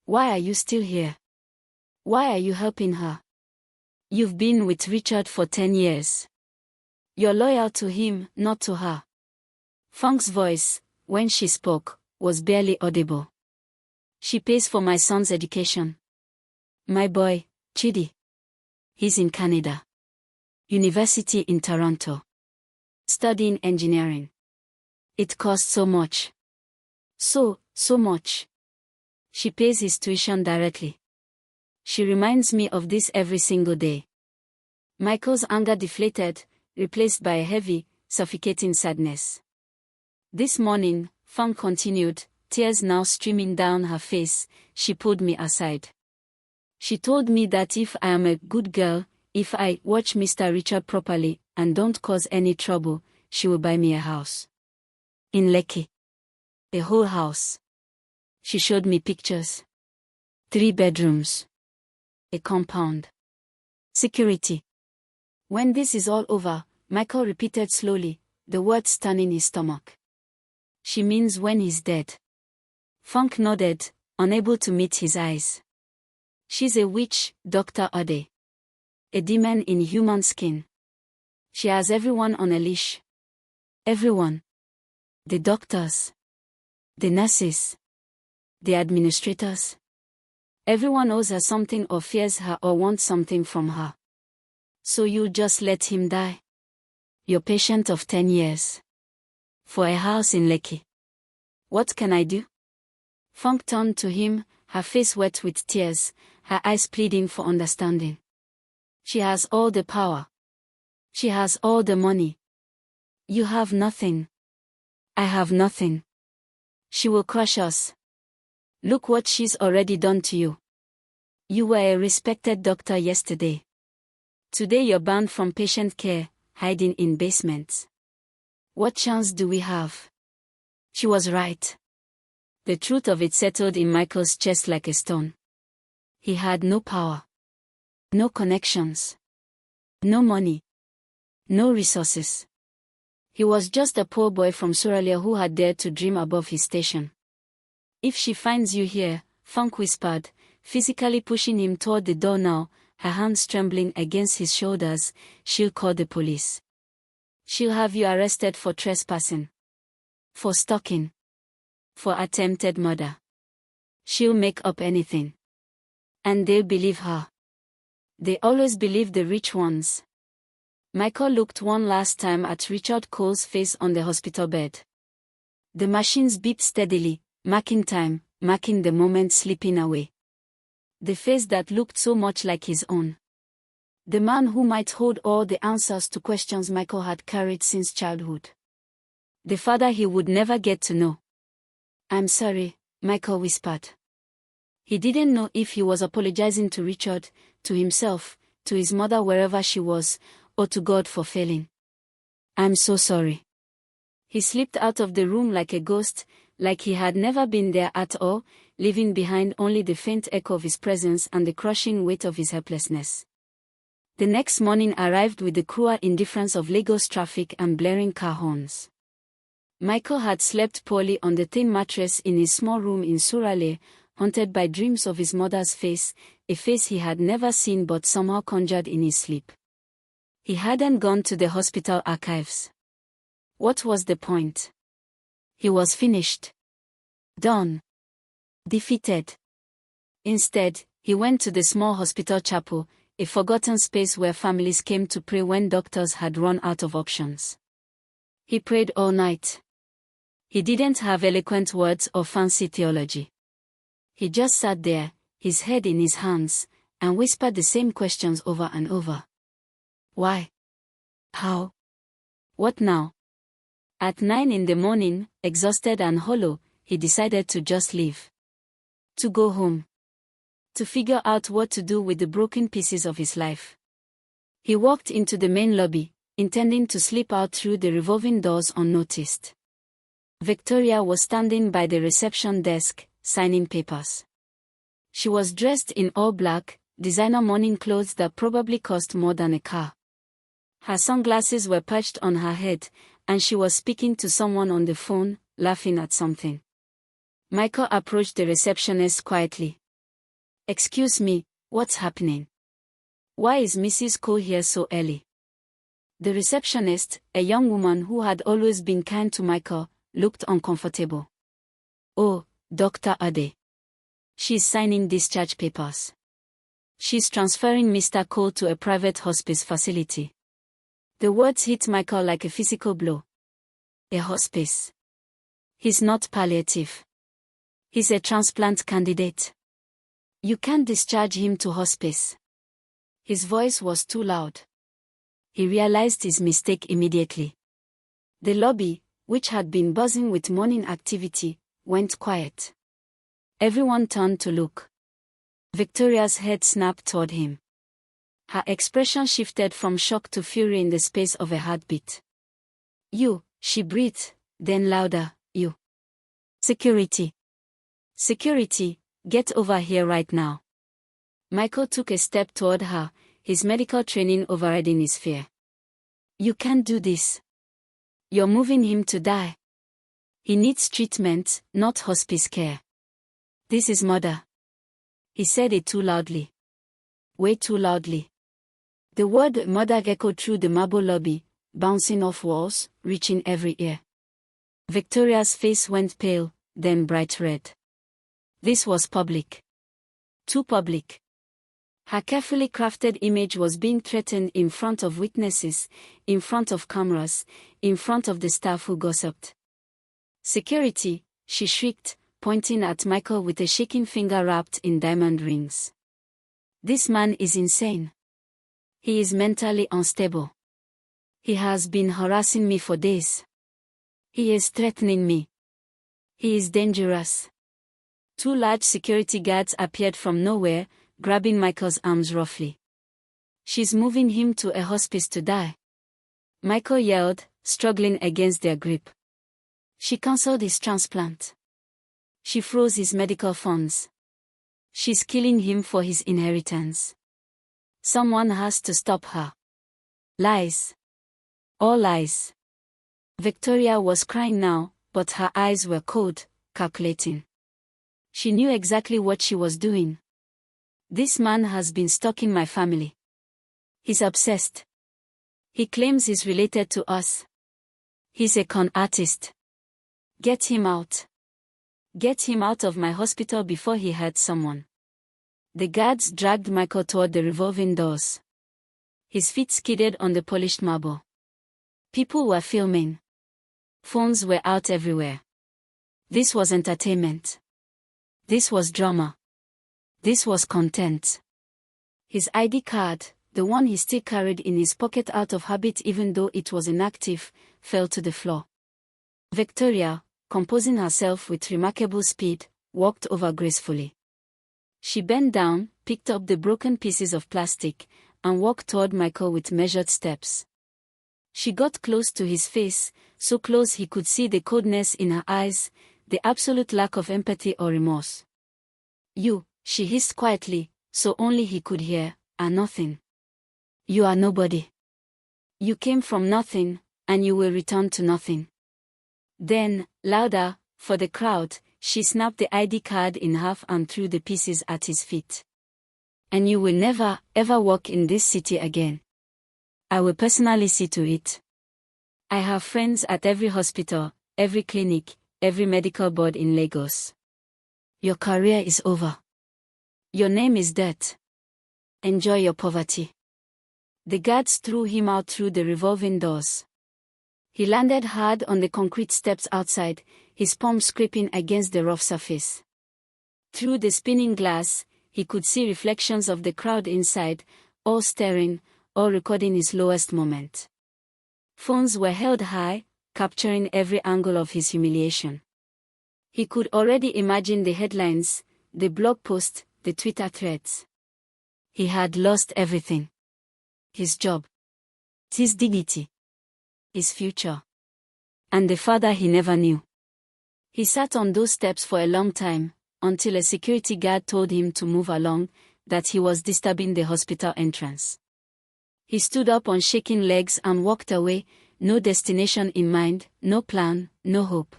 Why are you still here? Why are you helping her? You've been with Richard for 10 years. You're loyal to him, not to her. Funk's voice, when she spoke, was barely audible. She pays for my son's education. My boy, Chidi. He's in Canada. University in Toronto. Studying engineering. It costs so much. So much. She pays his tuition directly. She reminds me of this every single day. Michael's anger deflated, replaced by a heavy, suffocating sadness. This morning, Funk continued, tears now streaming down her face, she pulled me aside. She told me that if I am a good girl, if I watch Mr. Richard properly, and don't cause any trouble, she will buy me a house. In Lekki. A whole house. She showed me pictures. 3 bedrooms. A compound. Security. When this is all over, Michael repeated slowly, the words turning his stomach. She means when he's dead. Funk nodded, unable to meet his eyes. She's a witch, Dr. Ode. A demon in human skin. She has everyone on a leash. Everyone. The doctors. The nurses. The administrators. Everyone owes her something or fears her or wants something from her. So you just let him die? Your patient of 10 years. For a house in Lekki. What can I do? Funk turned to him, her face wet with tears, her eyes pleading for understanding. She has all the power. She has all the money. You have nothing. I have nothing. She will crush us. Look what she's already done to you. You were a respected doctor yesterday. Today you're banned from patient care, hiding in basements. What chance do we have? She was right. The truth of it settled in Michael's chest like a stone. He had no power. No connections. No money. No resources. He was just a poor boy from Suralia who had dared to dream above his station. If she finds you here, Funk whispered, physically pushing him toward the door now, her hands trembling against his shoulders, she'll call the police. She'll have you arrested for trespassing. For stalking. For attempted murder. She'll make up anything. And they'll believe her. They always believe the rich ones. Michael looked one last time at Richard Cole's face on the hospital bed. The machines beeped steadily, marking time, marking the moment slipping away. The face that looked so much like his own. The man who might hold all the answers to questions Michael had carried since childhood. The father he would never get to know. I'm sorry, Michael whispered. He didn't know if he was apologizing to Richard, to himself, to his mother wherever she was, or to God for failing. I'm so sorry. He slipped out of the room like a ghost, like he had never been there at all, leaving behind only the faint echo of his presence and the crushing weight of his helplessness. The next morning arrived with the cruel indifference of Lagos traffic and blaring car horns. Michael had slept poorly on the thin mattress in his small room in Suraleh, haunted by dreams of his mother's face, a face he had never seen but somehow conjured in his sleep. He hadn't gone to the hospital archives. What was the point? He was finished. Done. Defeated. Instead, he went to the small hospital chapel, a forgotten space where families came to pray when doctors had run out of options. He prayed all night. He didn't have eloquent words or fancy theology. He just sat there, his head in his hands, and whispered the same questions over and over. Why? How? What now? At 9 in the morning, exhausted and hollow, he decided to just leave. To go home. To figure out what to do with the broken pieces of his life. He walked into the main lobby, intending to slip out through the revolving doors unnoticed. Victoria was standing by the reception desk, signing papers. She was dressed in all black, designer morning clothes that probably cost more than a car. Her sunglasses were perched on her head, and she was speaking to someone on the phone, laughing at something. Michael approached the receptionist quietly. Excuse me, what's happening? Why is Mrs. Cole here so early? The receptionist, a young woman who had always been kind to Michael, looked uncomfortable. Oh, Dr. Ade. She's signing discharge papers. She's transferring Mr. Cole to a private hospice facility. The words hit Michael like a physical blow. A hospice. He's not palliative. He's a transplant candidate. You can't discharge him to hospice. His voice was too loud. He realized his mistake immediately. The lobby, which had been buzzing with morning activity, went quiet. Everyone turned to look. Victoria's head snapped toward him. Her expression shifted from shock to fury in the space of a heartbeat. You, she breathed, then louder, you. Security. Security, get over here right now. Michael took a step toward her, his medical training overriding his fear. You can't do this. You're moving him to die. He needs treatment, not hospice care. This is murder. He said it too loudly. Way too loudly. The word murder echoed through the marble lobby, bouncing off walls, reaching every ear. Victoria's face went pale, then bright red. This was public. Too public. Her carefully crafted image was being threatened in front of witnesses, in front of cameras, in front of the staff who gossiped. Security, she shrieked, pointing at Michael with a shaking finger wrapped in diamond rings. This man is insane. He is mentally unstable. He has been harassing me for days. He is threatening me. He is dangerous. Two large security guards appeared from nowhere, grabbing Michael's arms roughly. She's moving him to a hospice to die. Michael yelled, struggling against their grip. She cancelled his transplant. She froze his medical funds. She's killing him for his inheritance. Someone has to stop her. Lies. All lies. Victoria was crying now, but her eyes were cold, calculating. She knew exactly what she was doing. This man has been stalking my family. He's obsessed. He claims he's related to us. He's a con artist. Get him out. Get him out of my hospital before he hurts someone. The guards dragged Michael toward the revolving doors. His feet skidded on the polished marble. People were filming. Phones were out everywhere. This was entertainment. This was drama. This was content. His ID card, the one he still carried in his pocket out of habit even though it was inactive, fell to the floor. Victoria, composing herself with remarkable speed, walked over gracefully. She bent down, picked up the broken pieces of plastic, and walked toward Michael with measured steps. She got close to his face, so close he could see the coldness in her eyes, the absolute lack of empathy or remorse. You, she hissed quietly, so only he could hear, are nothing. You are nobody. You came from nothing, and you will return to nothing. Then, louder, for the crowd, she snapped the ID card in half and threw the pieces at his feet. And you will never, ever walk in this city again. I will personally see to it. I have friends at every hospital, every clinic, every medical board in Lagos. Your career is over. Your name is death. Enjoy your poverty. The guards threw him out through the revolving doors. He landed hard on the concrete steps outside, his palm scraping against the rough surface. Through the spinning glass, he could see reflections of the crowd inside, all staring, all recording his lowest moment. Phones were held high, capturing every angle of his humiliation. He could already imagine the headlines, the blog posts, the Twitter threads. He had lost everything. His job. His dignity. His future. And the father he never knew. He sat on those steps for a long time, until a security guard told him to move along, that he was disturbing the hospital entrance. He stood up on shaking legs and walked away, no destination in mind, no plan, no hope.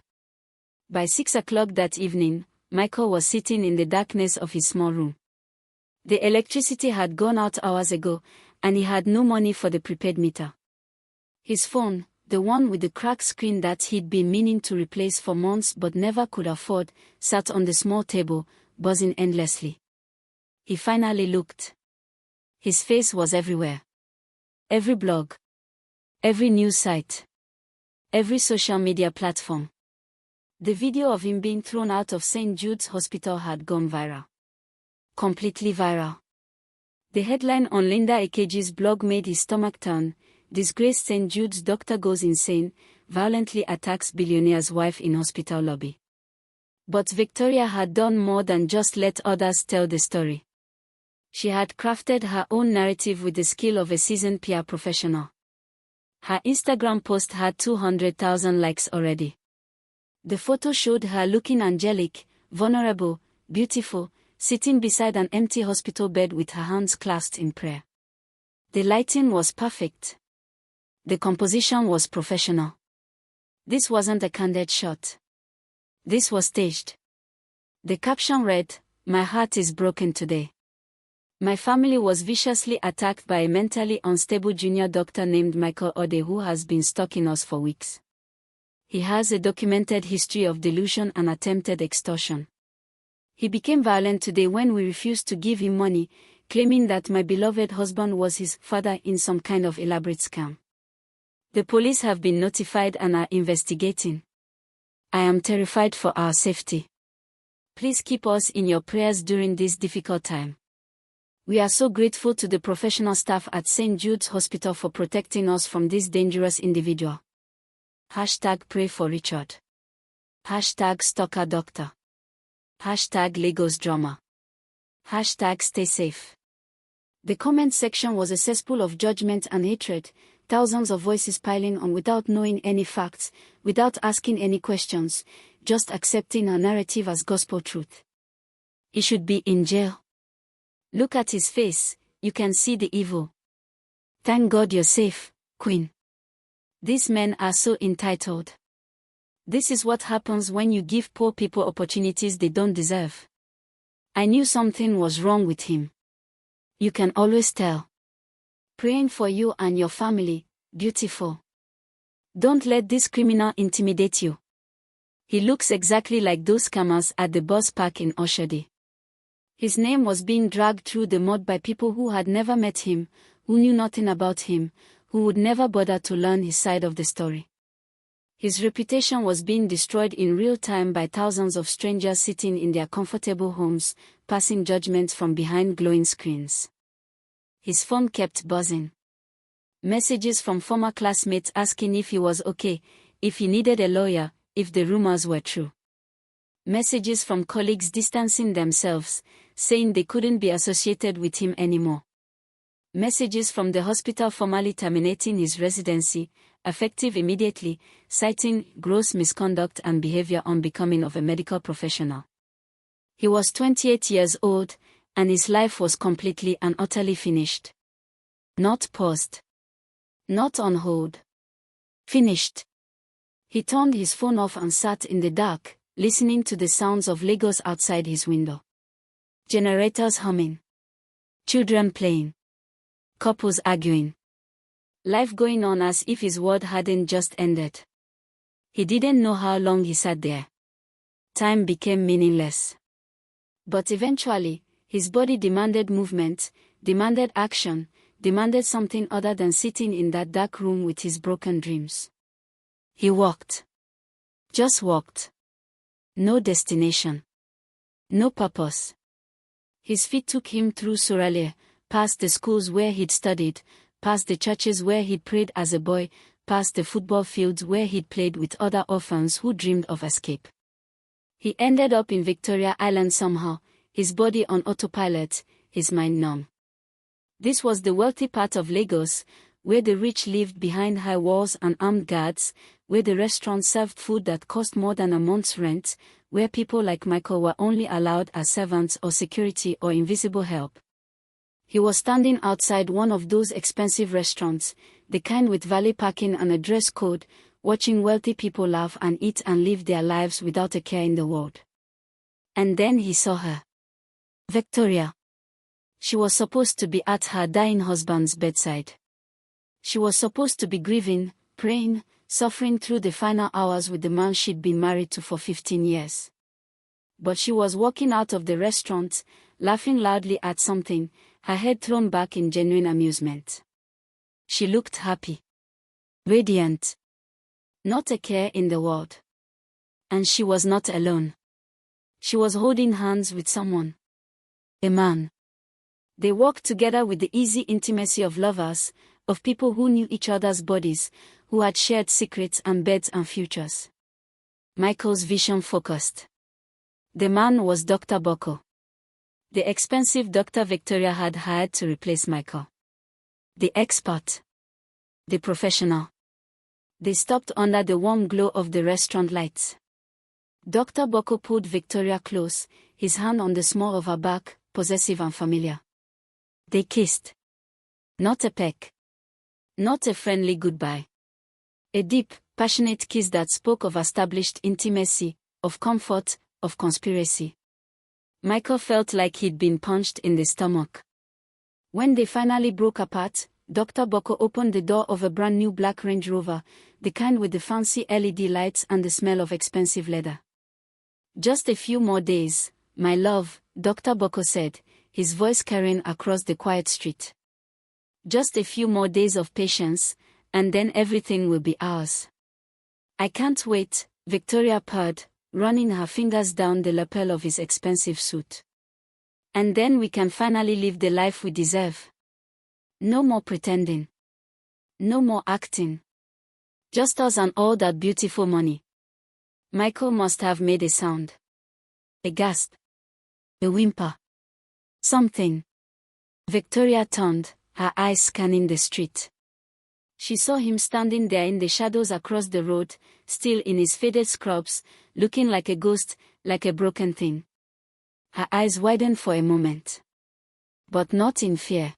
By 6 o'clock that evening, Michael was sitting in the darkness of his small room. The electricity had gone out hours ago, and he had no money for the prepaid meter. His phone, the one with the cracked screen that he'd been meaning to replace for months but never could afford, sat on the small table, buzzing endlessly. He finally looked. His face was everywhere. Every blog. Every news site. Every social media platform. The video of him being thrown out of St. Jude's Hospital had gone viral. Completely viral. The headline on Linda Ekeji's blog made his stomach turn. Disgraced St. Jude's doctor goes insane, violently attacks billionaire's wife in hospital lobby. But Victoria had done more than just let others tell the story. She had crafted her own narrative with the skill of a seasoned PR professional. Her Instagram post had 200,000 likes already. The photo showed her looking angelic, vulnerable, beautiful, sitting beside an empty hospital bed with her hands clasped in prayer. The lighting was perfect. The composition was professional. This wasn't a candid shot. This was staged. The caption read, "My heart is broken today. My family was viciously attacked by a mentally unstable junior doctor named Michael Ode who has been stalking us for weeks. He has a documented history of delusion and attempted extortion. He became violent today when we refused to give him money, claiming that my beloved husband was his father in some kind of elaborate scam. The police have been notified and are investigating. I am terrified for our safety. Please keep us in your prayers during this difficult time. We are so grateful to the professional staff at St. Jude's Hospital for protecting us from this dangerous individual. #Pray for Richard. #Stalker Doctor. #Lagos Drama. #Stay safe. The comment section was a cesspool of judgment and hatred, thousands of voices piling on without knowing any facts, without asking any questions, just accepting a narrative as gospel truth. He should be in jail. Look at his face, you can see the evil. Thank God you're safe, Queen. These men are so entitled. This is what happens when you give poor people opportunities they don't deserve. I knew something was wrong with him. You can always tell. Praying for you and your family, beautiful. Don't let this criminal intimidate you. He looks exactly like those scammers at the bus park in Oshodi. His name was being dragged through the mud by people who had never met him, who knew nothing about him, who would never bother to learn his side of the story. His reputation was being destroyed in real time by thousands of strangers sitting in their comfortable homes, passing judgments from behind glowing screens. His phone kept buzzing. Messages from former classmates asking if he was okay, if he needed a lawyer, if the rumors were true. Messages from colleagues distancing themselves, saying they couldn't be associated with him anymore. Messages from the hospital formally terminating his residency, effective immediately, citing gross misconduct and behavior unbecoming of a medical professional. He was 28 years old, and his life was completely and utterly finished. Not paused. Not on hold. Finished. He turned his phone off and sat in the dark, listening to the sounds of Lagos outside his window. Generators humming. Children playing. Couples arguing. Life going on as if his world hadn't just ended. He didn't know how long he sat there. Time became meaningless. But eventually, his body demanded movement, demanded action, demanded something other than sitting in that dark room with his broken dreams. He walked. Just walked. No destination. No purpose. His feet took him through Suraleh, past the schools where he'd studied, past the churches where he'd prayed as a boy, past the football fields where he'd played with other orphans who dreamed of escape. He ended up in Victoria Island somehow, his body on autopilot, his mind numb. This was the wealthy part of Lagos, where the rich lived behind high walls and armed guards, where the restaurants served food that cost more than a month's rent, where people like Michael were only allowed as servants or security or invisible help. He was standing outside one of those expensive restaurants, the kind with valet parking and a dress code, watching wealthy people laugh and eat and live their lives without a care in the world. And then he saw her. Victoria. She was supposed to be at her dying husband's bedside. She was supposed to be grieving, praying, suffering through the final hours with the man she'd been married to for 15 years. But she was walking out of the restaurant, laughing loudly at something, her head thrown back in genuine amusement. She looked happy. Radiant. Not a care in the world. And she was not alone. She was holding hands with someone. A man. They walked together with the easy intimacy of lovers, of people who knew each other's bodies, who had shared secrets and beds and futures. Michael's vision focused. The man was Dr. Boko. The expensive Dr. Victoria had hired to replace Michael. The expert. The professional. They stopped under the warm glow of the restaurant lights. Dr. Boko pulled Victoria close, his hand on the small of her back, possessive and familiar. They kissed. Not a peck. Not a friendly goodbye. A deep, passionate kiss that spoke of established intimacy, of comfort, of conspiracy. Michael felt like he'd been punched in the stomach. When they finally broke apart, Dr. Boko opened the door of a brand new black Range Rover, the kind with the fancy LED lights and the smell of expensive leather. Just a few more days, my love, Dr. Boko said, his voice carrying across the quiet street. Just a few more days of patience, and then everything will be ours. I can't wait, Victoria purred, running her fingers down the lapel of his expensive suit. And then we can finally live the life we deserve. No more pretending. No more acting. Just us and all that beautiful money. Michael must have made a sound. A gasp. A whimper. Something. Victoria turned, her eyes scanning the street. She saw him standing there in the shadows across the road, still in his faded scrubs, looking like a ghost, like a broken thing. Her eyes widened for a moment. But not in fear.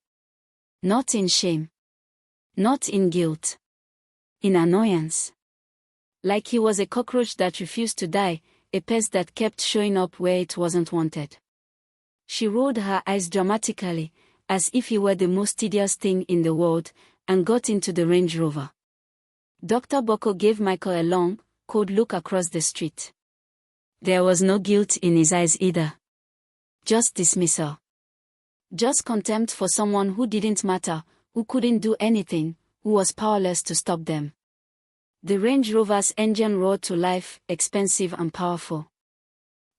Not in shame. Not in guilt. In annoyance. Like he was a cockroach that refused to die, a pest that kept showing up where it wasn't wanted. She rolled her eyes dramatically, as if he were the most tedious thing in the world, and got into the Range Rover. Dr. Boko gave Michael a long, cold look across the street. There was no guilt in his eyes either. Just dismissal. Just contempt for someone who didn't matter, who couldn't do anything, who was powerless to stop them. The Range Rover's engine roared to life, expensive and powerful.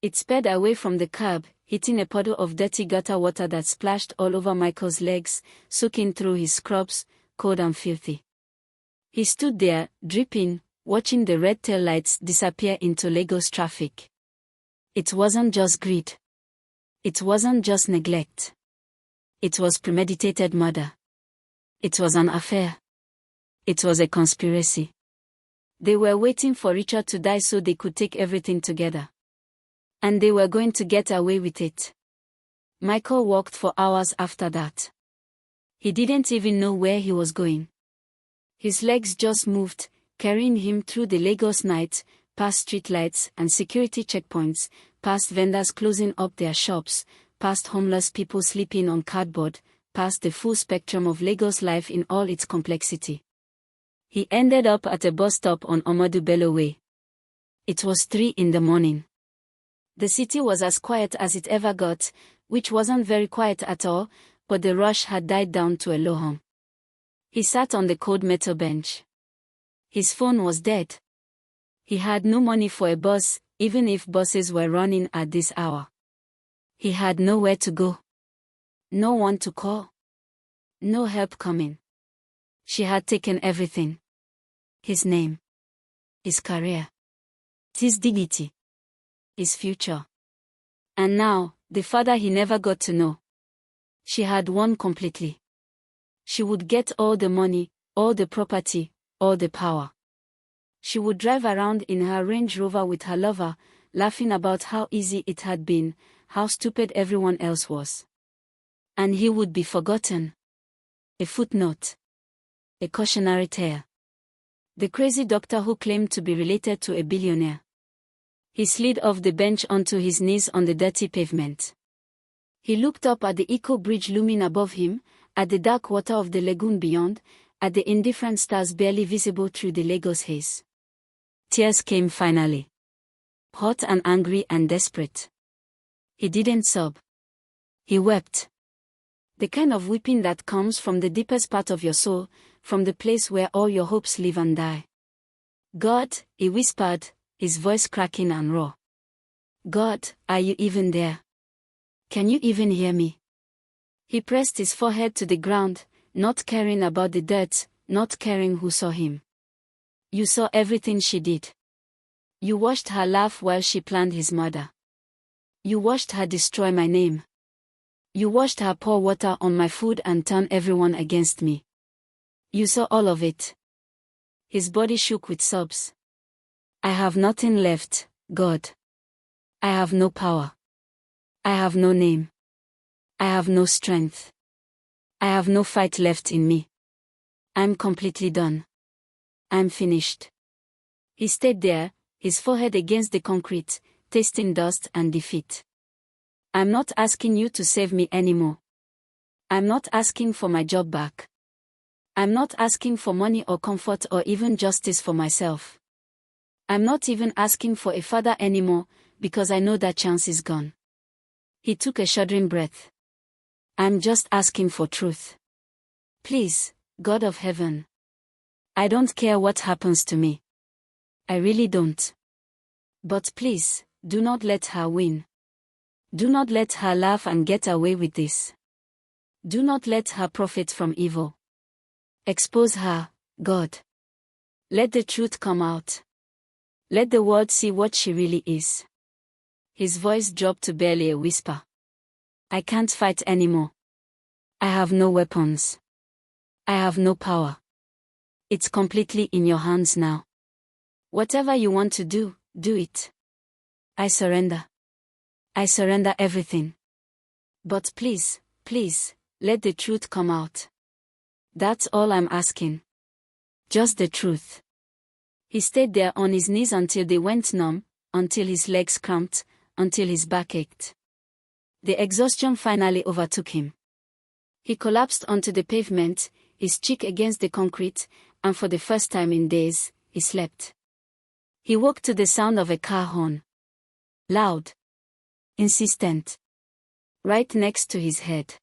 It sped away from the curb, hitting a puddle of dirty gutter water that splashed all over Michael's legs, soaking through his scrubs, cold and filthy. He stood there, dripping, watching the red taillights disappear into Lagos traffic. It wasn't just greed. It wasn't just neglect. It was premeditated murder. It was an affair. It was a conspiracy. They were waiting for Richard to die so they could take everything together. And they were going to get away with it. Michael walked for hours after that. He didn't even know where he was going. His legs just moved, carrying him through the Lagos night, past streetlights and security checkpoints, past vendors closing up their shops, past homeless people sleeping on cardboard, past the full spectrum of Lagos life in all its complexity. He ended up at a bus stop on Ahmadu Bello Way. It was 3 a.m. The city was as quiet as it ever got, which wasn't very quiet at all, but the rush had died down to a low hum. He sat on the cold metal bench. His phone was dead. He had no money for a bus, even if buses were running at this hour. He had nowhere to go. No one to call. No help coming. She had taken everything. His name. His career. His dignity. His future. And now, the father he never got to know. She had won completely. She would get all the money, all the property, all the power. She would drive around in her Range Rover with her lover, laughing about how easy it had been, how stupid everyone else was. And he would be forgotten. A footnote. A cautionary tale. The crazy doctor who claimed to be related to a billionaire. He slid off the bench onto his knees on the dirty pavement. He looked up at the Eco Bridge looming above him, at the dark water of the lagoon beyond, at the indifferent stars barely visible through the Lagos haze. Tears came finally. Hot and angry and desperate. He didn't sob. He wept. The kind of weeping that comes from the deepest part of your soul, from the place where all your hopes live and die. God, he whispered, his voice cracking and raw. God, are you even there? Can you even hear me? He pressed his forehead to the ground, not caring about the dirt, not caring who saw him. You saw everything she did. You watched her laugh while she planned his murder. You watched her destroy my name. You watched her pour water on my food and turn everyone against me. You saw all of it. His body shook with sobs. I have nothing left, God. I have no power. I have no name. I have no strength. I have no fight left in me. I'm completely done. I'm finished. He stayed there, his forehead against the concrete, tasting dust and defeat. I'm not asking you to save me anymore. I'm not asking for my job back. I'm not asking for money or comfort or even justice for myself. I'm not even asking for a father anymore, because I know that chance is gone. He took a shuddering breath. I'm just asking for truth. Please, God of heaven. I don't care what happens to me. I really don't. But please, do not let her win. Do not let her laugh and get away with this. Do not let her profit from evil. Expose her, God. Let the truth come out. Let the world see what she really is. His voice dropped to barely a whisper. I can't fight anymore. I have no weapons. I have no power. It's completely in your hands now. Whatever you want to do, do it. I surrender. I surrender everything. But please, please, let the truth come out. That's all I'm asking. Just the truth. He stayed there on his knees until they went numb, until his legs cramped, until his back ached. The exhaustion finally overtook him. He collapsed onto the pavement, his cheek against the concrete, and for the first time in days, he slept. He woke to the sound of a car horn. Loud. Insistent. Right next to his head.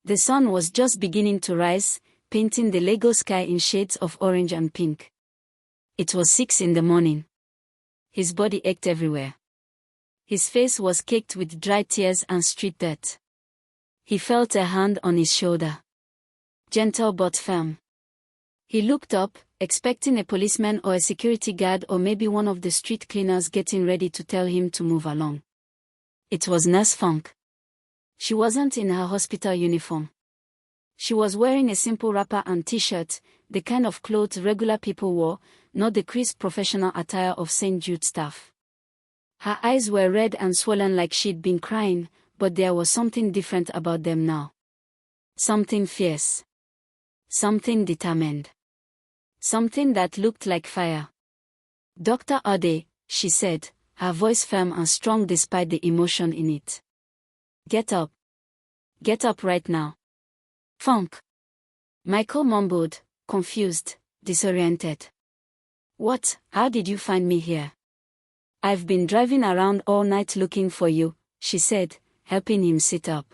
The sun was just beginning to rise, painting the Lego sky in shades of orange and pink. It was 6 in the morning. His body ached everywhere. His face was caked with dry tears and street dirt. He felt a hand on his shoulder. Gentle but firm. He looked up, expecting a policeman or a security guard or maybe one of the street cleaners getting ready to tell him to move along. It was Nurse Funk. She wasn't in her hospital uniform. She was wearing a simple wrapper and t-shirt, the kind of clothes regular people wore, not the crisp professional attire of St. Jude staff. Her eyes were red and swollen like she'd been crying, but there was something different about them now. Something fierce. Something determined. Something that looked like fire. Dr. Ade, she said, her voice firm and strong despite the emotion in it. Get up. Get up right now. Funk. Michael mumbled, confused, disoriented. What? How did you find me here? I've been driving around all night looking for you, she said, helping him sit up.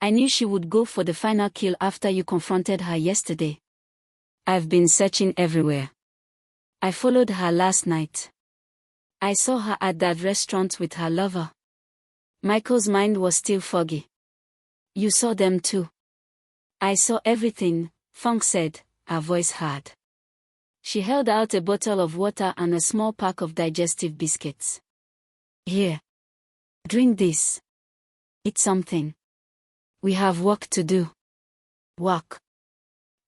I knew she would go for the final kill after you confronted her yesterday. I've been searching everywhere. I followed her last night. I saw her at that restaurant with her lover. Michael's mind was still foggy. You saw them too. I saw everything, Funk said, her voice hard. She held out a bottle of water and a small pack of digestive biscuits. Here. Drink this. Eat something. We have work to do. Work.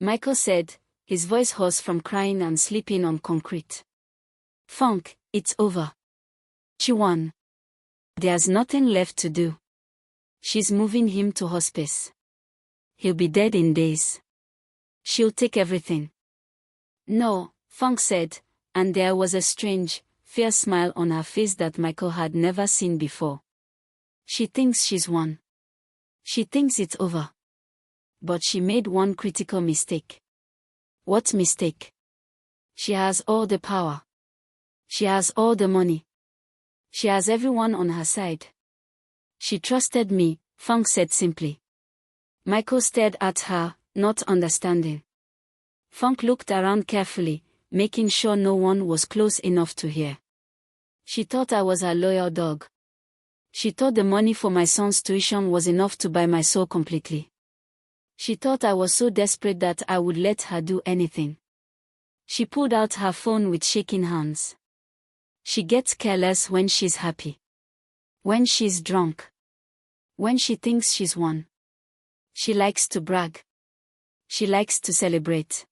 Michael said, his voice hoarse from crying and sleeping on concrete. Funk, it's over. She won. There's nothing left to do. She's moving him to hospice. He'll be dead in days. She'll take everything. No, Funk said, and there was a strange, fierce smile on her face that Michael had never seen before. She thinks she's won. She thinks it's over. But she made one critical mistake. What mistake? She has all the power. She has all the money. She has everyone on her side. She trusted me, Funk said simply. Michael stared at her, not understanding. Funk looked around carefully, making sure no one was close enough to hear. She thought I was her loyal dog. She thought the money for my son's tuition was enough to buy my soul completely. She thought I was so desperate that I would let her do anything. She pulled out her phone with shaking hands. She gets careless when she's happy. When she's drunk. When she thinks she's won. She likes to brag. She likes to celebrate.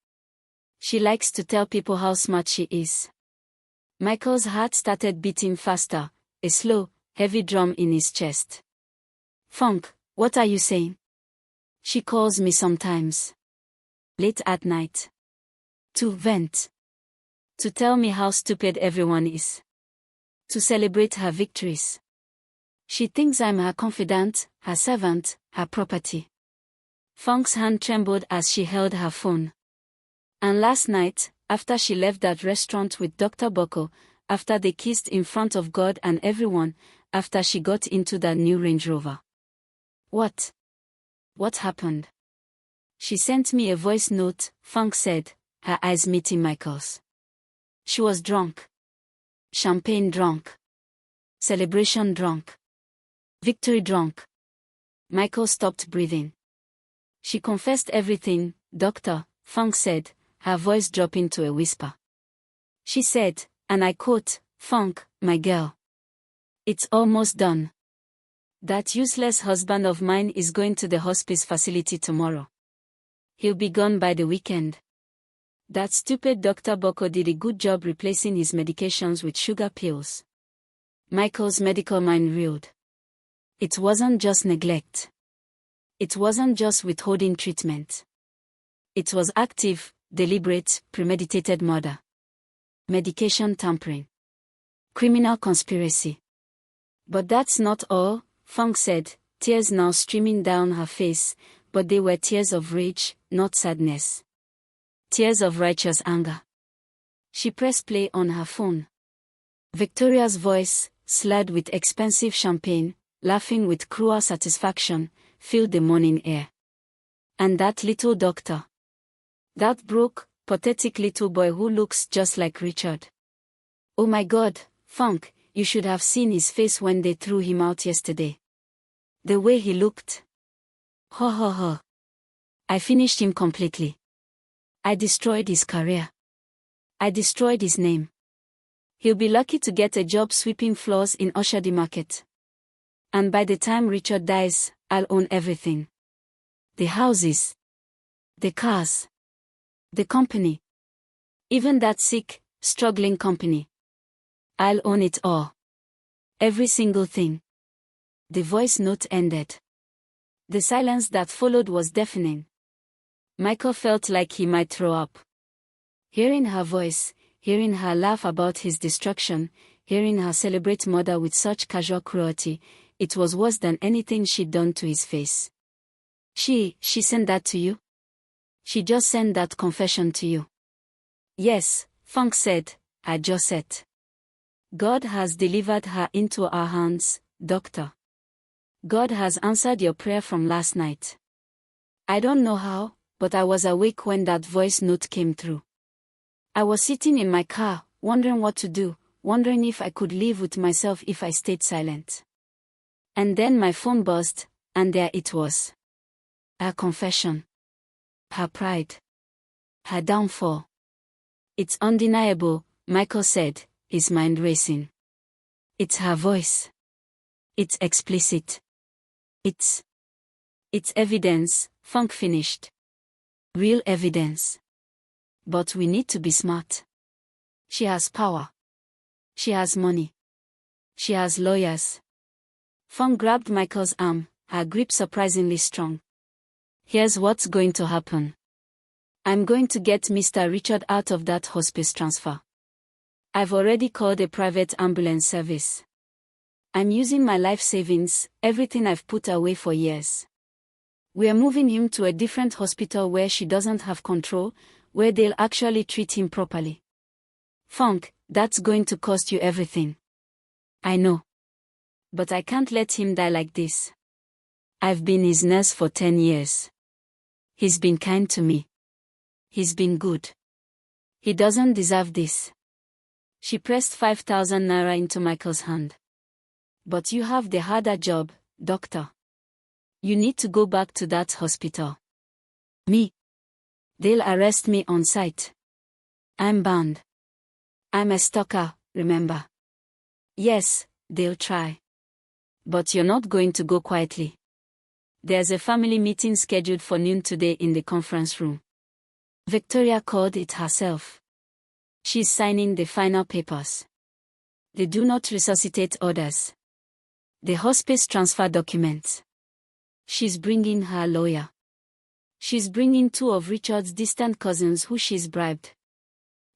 She likes to tell people how smart she is. Michael's heart started beating faster, a slow, heavy drum in his chest. Funk, what are you saying? She calls me sometimes. Late at night. To vent. To tell me how stupid everyone is. To celebrate her victories. She thinks I'm her confidant, her servant, her property. Funk's hand trembled as she held her phone. And last night, after she left that restaurant with Dr. Buckle, after they kissed in front of God and everyone, after she got into that new Range Rover. What? What happened? She sent me a voice note, Funk said, her eyes meeting Michael's. She was drunk. Champagne drunk. Celebration drunk. Victory drunk. Michael stopped breathing. She confessed everything, Doctor, Funk said, her voice dropping to a whisper. She said, and I quote, Funk, my girl. It's almost done. That useless husband of mine is going to the hospice facility tomorrow. He'll be gone by the weekend. That stupid Dr. Boko did a good job replacing his medications with sugar pills. Michael's medical mind reeled. It wasn't just neglect. It wasn't just withholding treatment. It was active, deliberate, premeditated murder. Medication tampering. Criminal conspiracy. But that's not all, Funk said, tears now streaming down her face, but they were tears of rage, not sadness. Tears of righteous anger. She pressed play on her phone. Victoria's voice, slurred with expensive champagne, laughing with cruel satisfaction, filled the morning air. And that little doctor. That broke, pathetic little boy who looks just like Richard. Oh my God, Funk, you should have seen his face when they threw him out yesterday. The way he looked. Ho ho ho. I finished him completely. I destroyed his career. I destroyed his name. He'll be lucky to get a job sweeping floors in Oshodi Market. And by the time Richard dies, I'll own everything. The houses. The cars. The company. Even that sick, struggling company. I'll own it all. Every single thing. The voice note ended. The silence that followed was deafening. Michael felt like he might throw up. Hearing her voice, hearing her laugh about his destruction, hearing her celebrate murder with such casual cruelty, it was worse than anything she'd done to his face. She sent that to you? She just sent that confession to you. Yes, Funk said, I just said. God has delivered her into our hands, Doctor. God has answered your prayer from last night. I don't know how, but I was awake when that voice note came through. I was sitting in my car, wondering what to do, wondering if I could live with myself if I stayed silent. And then my phone buzzed, and there it was. Her confession. Her pride. Her downfall. It's undeniable, Michael said, his mind racing. It's her voice. It's explicit. It's evidence, Funk finished. Real evidence. But we need to be smart. She has power. She has money. She has lawyers. Funk grabbed Michael's arm, her grip surprisingly strong. Here's what's going to happen. I'm going to get Mr. Richard out of that hospice transfer. I've already called a private ambulance service. I'm using my life savings, everything I've put away for years. We're moving him to a different hospital where she doesn't have control, where they'll actually treat him properly. Funk, that's going to cost you everything. I know. But I can't let him die like this. I've been his nurse for 10 years. He's been kind to me. He's been good. He doesn't deserve this. She pressed 5,000 naira into Michael's hand. But you have the harder job, Doctor. You need to go back to that hospital. Me? They'll arrest me on sight. I'm banned. I'm a stalker, remember? Yes, they'll try. But you're not going to go quietly. There's a family meeting scheduled for noon today in the conference room. Victoria called it herself. She's signing the final papers. The do not resuscitate orders. The hospice transfer documents. She's bringing her lawyer. She's bringing 2 of Richard's distant cousins who she's bribed.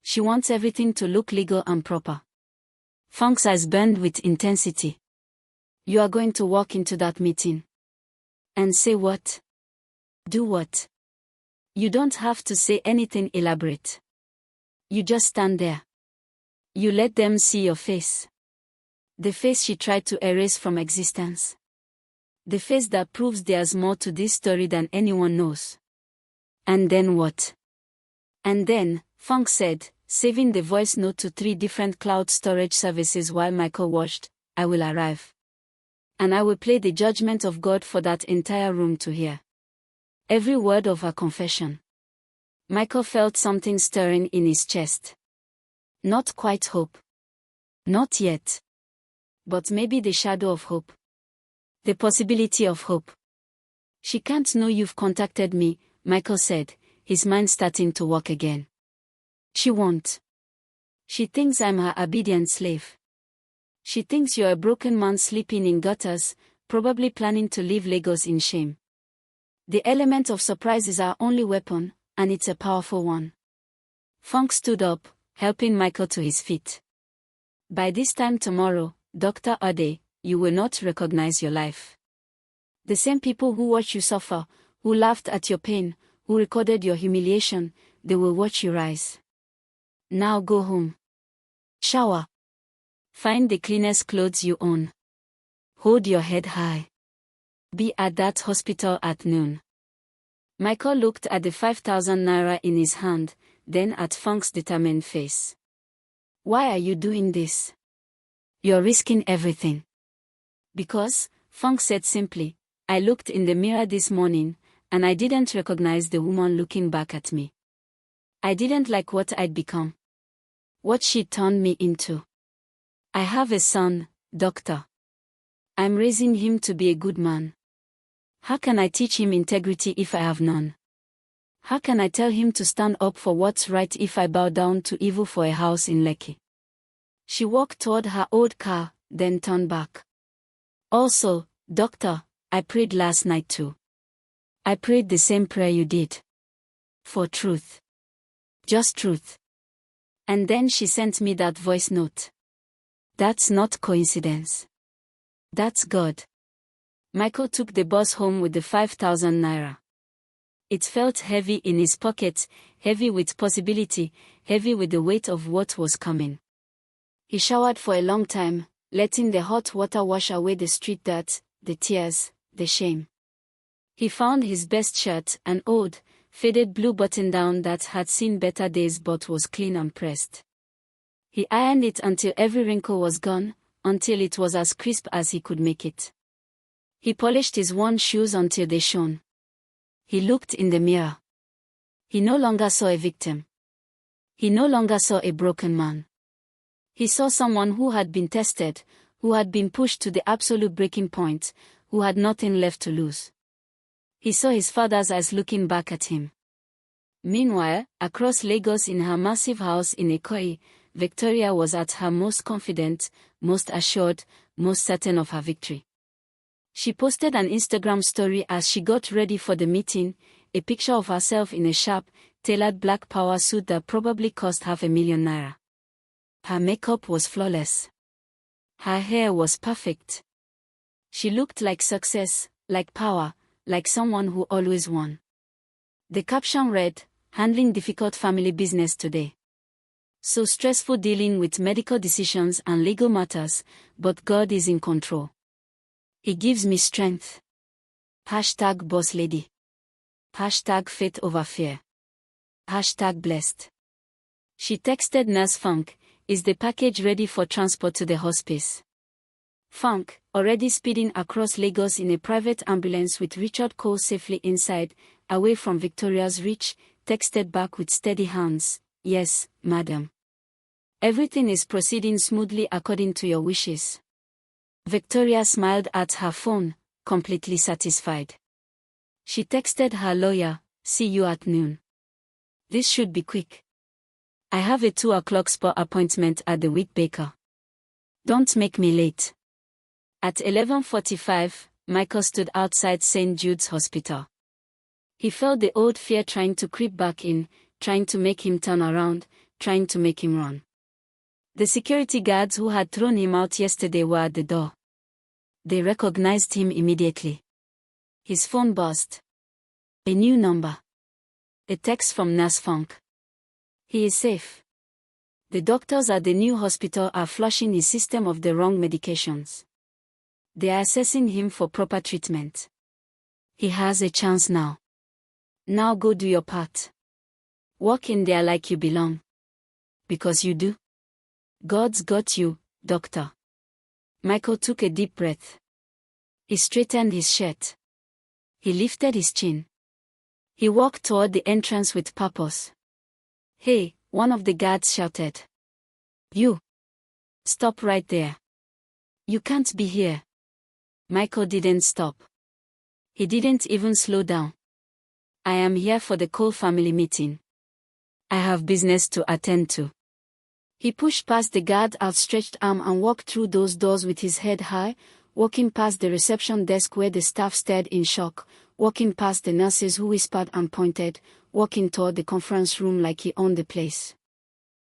She wants everything to look legal and proper. Funk's eyes burned with intensity. You are going to walk into that meeting. And say what? Do what? You don't have to say anything elaborate. You just stand there. You let them see your face. The face she tried to erase from existence. The face that proves there's more to this story than anyone knows. And then what? And then, Funk said, saving the voice note to 3 different cloud storage services while Michael watched, I will arrive. And I will play the judgment of God for that entire room to hear. Every word of her confession. Michael felt something stirring in his chest. Not quite hope. Not yet. But maybe the shadow of hope. The possibility of hope. She can't know you've contacted me, Michael said, his mind starting to work again. She won't. She thinks I'm her obedient slave. She thinks you're a broken man sleeping in gutters, probably planning to leave Lagos in shame. The element of surprise is our only weapon, and it's a powerful one. Funk stood up, helping Michael to his feet. By this time tomorrow, Dr. Ade, you will not recognize your life. The same people who watch you suffer, who laughed at your pain, who recorded your humiliation, they will watch you rise. Now go home. Shower. Find the cleanest clothes you own. Hold your head high. Be at that hospital at noon. Michael looked at the 5,000 naira in his hand, then at Funk's determined face. Why are you doing this? You're risking everything. Because, Funk said simply, I looked in the mirror this morning, and I didn't recognize the woman looking back at me. I didn't like what I'd become. What she turned me into. I have a son, doctor. I'm raising him to be a good man. How can I teach him integrity if I have none? How can I tell him to stand up for what's right if I bow down to evil for a house in Lekki? She walked toward her old car, then turned back. Also, doctor, I prayed last night too. I prayed the same prayer you did. For truth. Just truth. And then she sent me that voice note. That's not coincidence. That's God. Michael took the bus home with the 5,000 naira. It felt heavy in his pocket, heavy with possibility, heavy with the weight of what was coming. He showered for a long time, letting the hot water wash away the street dirt, the tears, the shame. He found his best shirt, an old, faded blue button-down that had seen better days but was clean and pressed. He ironed it until every wrinkle was gone, until it was as crisp as he could make it. He polished his worn shoes until they shone. He looked in the mirror. He no longer saw a victim. He no longer saw a broken man. He saw someone who had been tested, who had been pushed to the absolute breaking point, who had nothing left to lose. He saw his father's eyes looking back at him. Meanwhile, across Lagos in her massive house in Ikoyi, Victoria was at her most confident, most assured, most certain of her victory. She posted an Instagram story as she got ready for the meeting, a picture of herself in a sharp, tailored black power suit that probably cost 500,000 naira. Her makeup was flawless. Her hair was perfect. She looked like success, like power, like someone who always won. The caption read, handling difficult family business today. So stressful dealing with medical decisions and legal matters, but God is in control. He gives me strength. Hashtag boss lady. Hashtag faith over fear. Hashtag blessed. She texted Nurse Funk, is the package ready for transport to the hospice? Funk, already speeding across Lagos in a private ambulance with Richard Cole safely inside, away from Victoria's reach, texted back with steady hands, yes, madam. Everything is proceeding smoothly according to your wishes. Victoria smiled at her phone, completely satisfied. She texted her lawyer, see you at noon. This should be quick. I have a 2 o'clock spot appointment at the wheat baker. Don't make me late. At 11:45, Michael stood outside St. Jude's Hospital. He felt the old fear trying to creep back in, trying to make him turn around, trying to make him run. The security guards who had thrown him out yesterday were at the door. They recognized him immediately. His phone buzzed. A new number. A text from Nurse Funk. He is safe. The doctors at the new hospital are flushing his system of the wrong medications. They are assessing him for proper treatment. He has a chance now. Now go do your part. Walk in there like you belong. Because you do. God's got you, doctor. Michael took a deep breath. He straightened his shirt. He lifted his chin. He walked toward the entrance with purpose. Hey, one of the guards shouted. You. Stop right there. You can't be here. Michael didn't stop. He didn't even slow down. I am here for the Cole family meeting. I have business to attend to. He pushed past the guard's outstretched arm and walked through those doors with his head high, walking past the reception desk where the staff stared in shock, walking past the nurses who whispered and pointed, walking toward the conference room like he owned the place.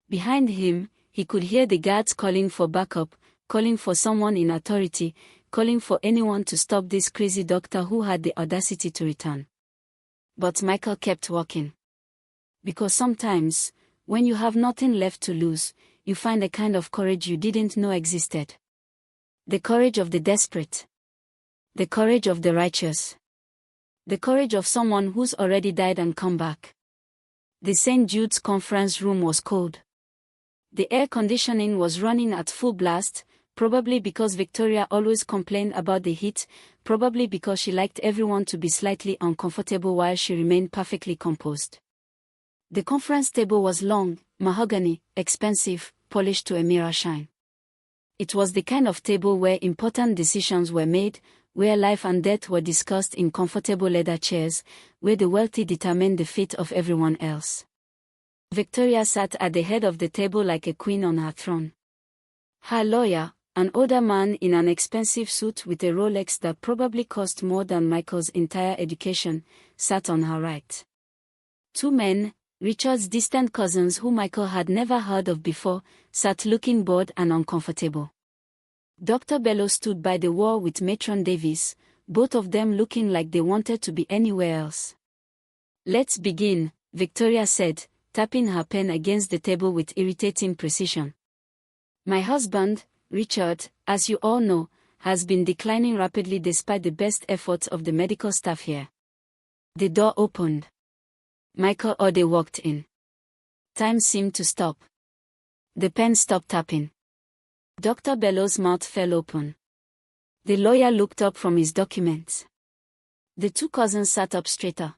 Behind him, he could hear the guards calling for backup, calling for someone in authority, calling for anyone to stop this crazy doctor who had the audacity to return. But Michael kept walking. Because sometimes, when you have nothing left to lose, you find a kind of courage you didn't know existed. The courage of the desperate. The courage of the righteous. The courage of someone who's already died and come back. The St. Jude's conference room was cold. The air conditioning was running at full blast, probably because Victoria always complained about the heat, probably because she liked everyone to be slightly uncomfortable while she remained perfectly composed. The conference table was long, mahogany, expensive, polished to a mirror shine. It was the kind of table where important decisions were made, where life and death were discussed in comfortable leather chairs, where the wealthy determined the fate of everyone else. Victoria sat at the head of the table like a queen on her throne. Her lawyer, an older man in an expensive suit with a Rolex that probably cost more than Michael's entire education, sat on her right. Two men, Richard's distant cousins who Michael had never heard of before, sat looking bored and uncomfortable. Dr. Bello stood by the wall with Matron Davis, both of them looking like they wanted to be anywhere else. "Let's begin," Victoria said, tapping her pen against the table with irritating precision. "My husband, Richard, as you all know, has been declining rapidly despite the best efforts of the medical staff here." The door opened. Michael Ode walked in. Time seemed to stop. The pen stopped tapping. Dr. Bello's mouth fell open. The lawyer looked up from his documents. The two cousins sat up straighter.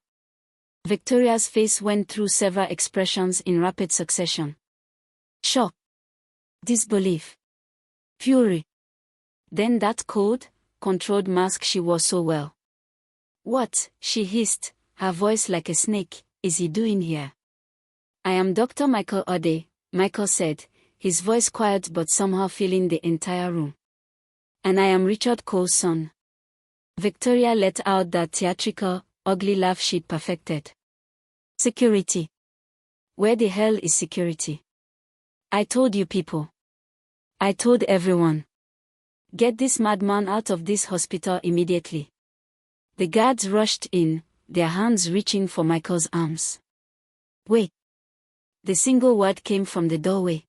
Victoria's face went through several expressions in rapid succession. Shock. Disbelief. Fury. Then that cold, controlled mask she wore so well. "What," she hissed, her voice like a snake, "is he doing here?" "I am Dr. Michael Ode," Michael said, his voice quiet but somehow filling the entire room. "And I am Richard Cole's son." Victoria let out that theatrical, ugly laugh she'd perfected. "Security. Where the hell is security? I told you people. I told everyone. Get this madman out of this hospital immediately." The guards rushed in, their hands reaching for Michael's arms. "Wait." The single word came from the doorway.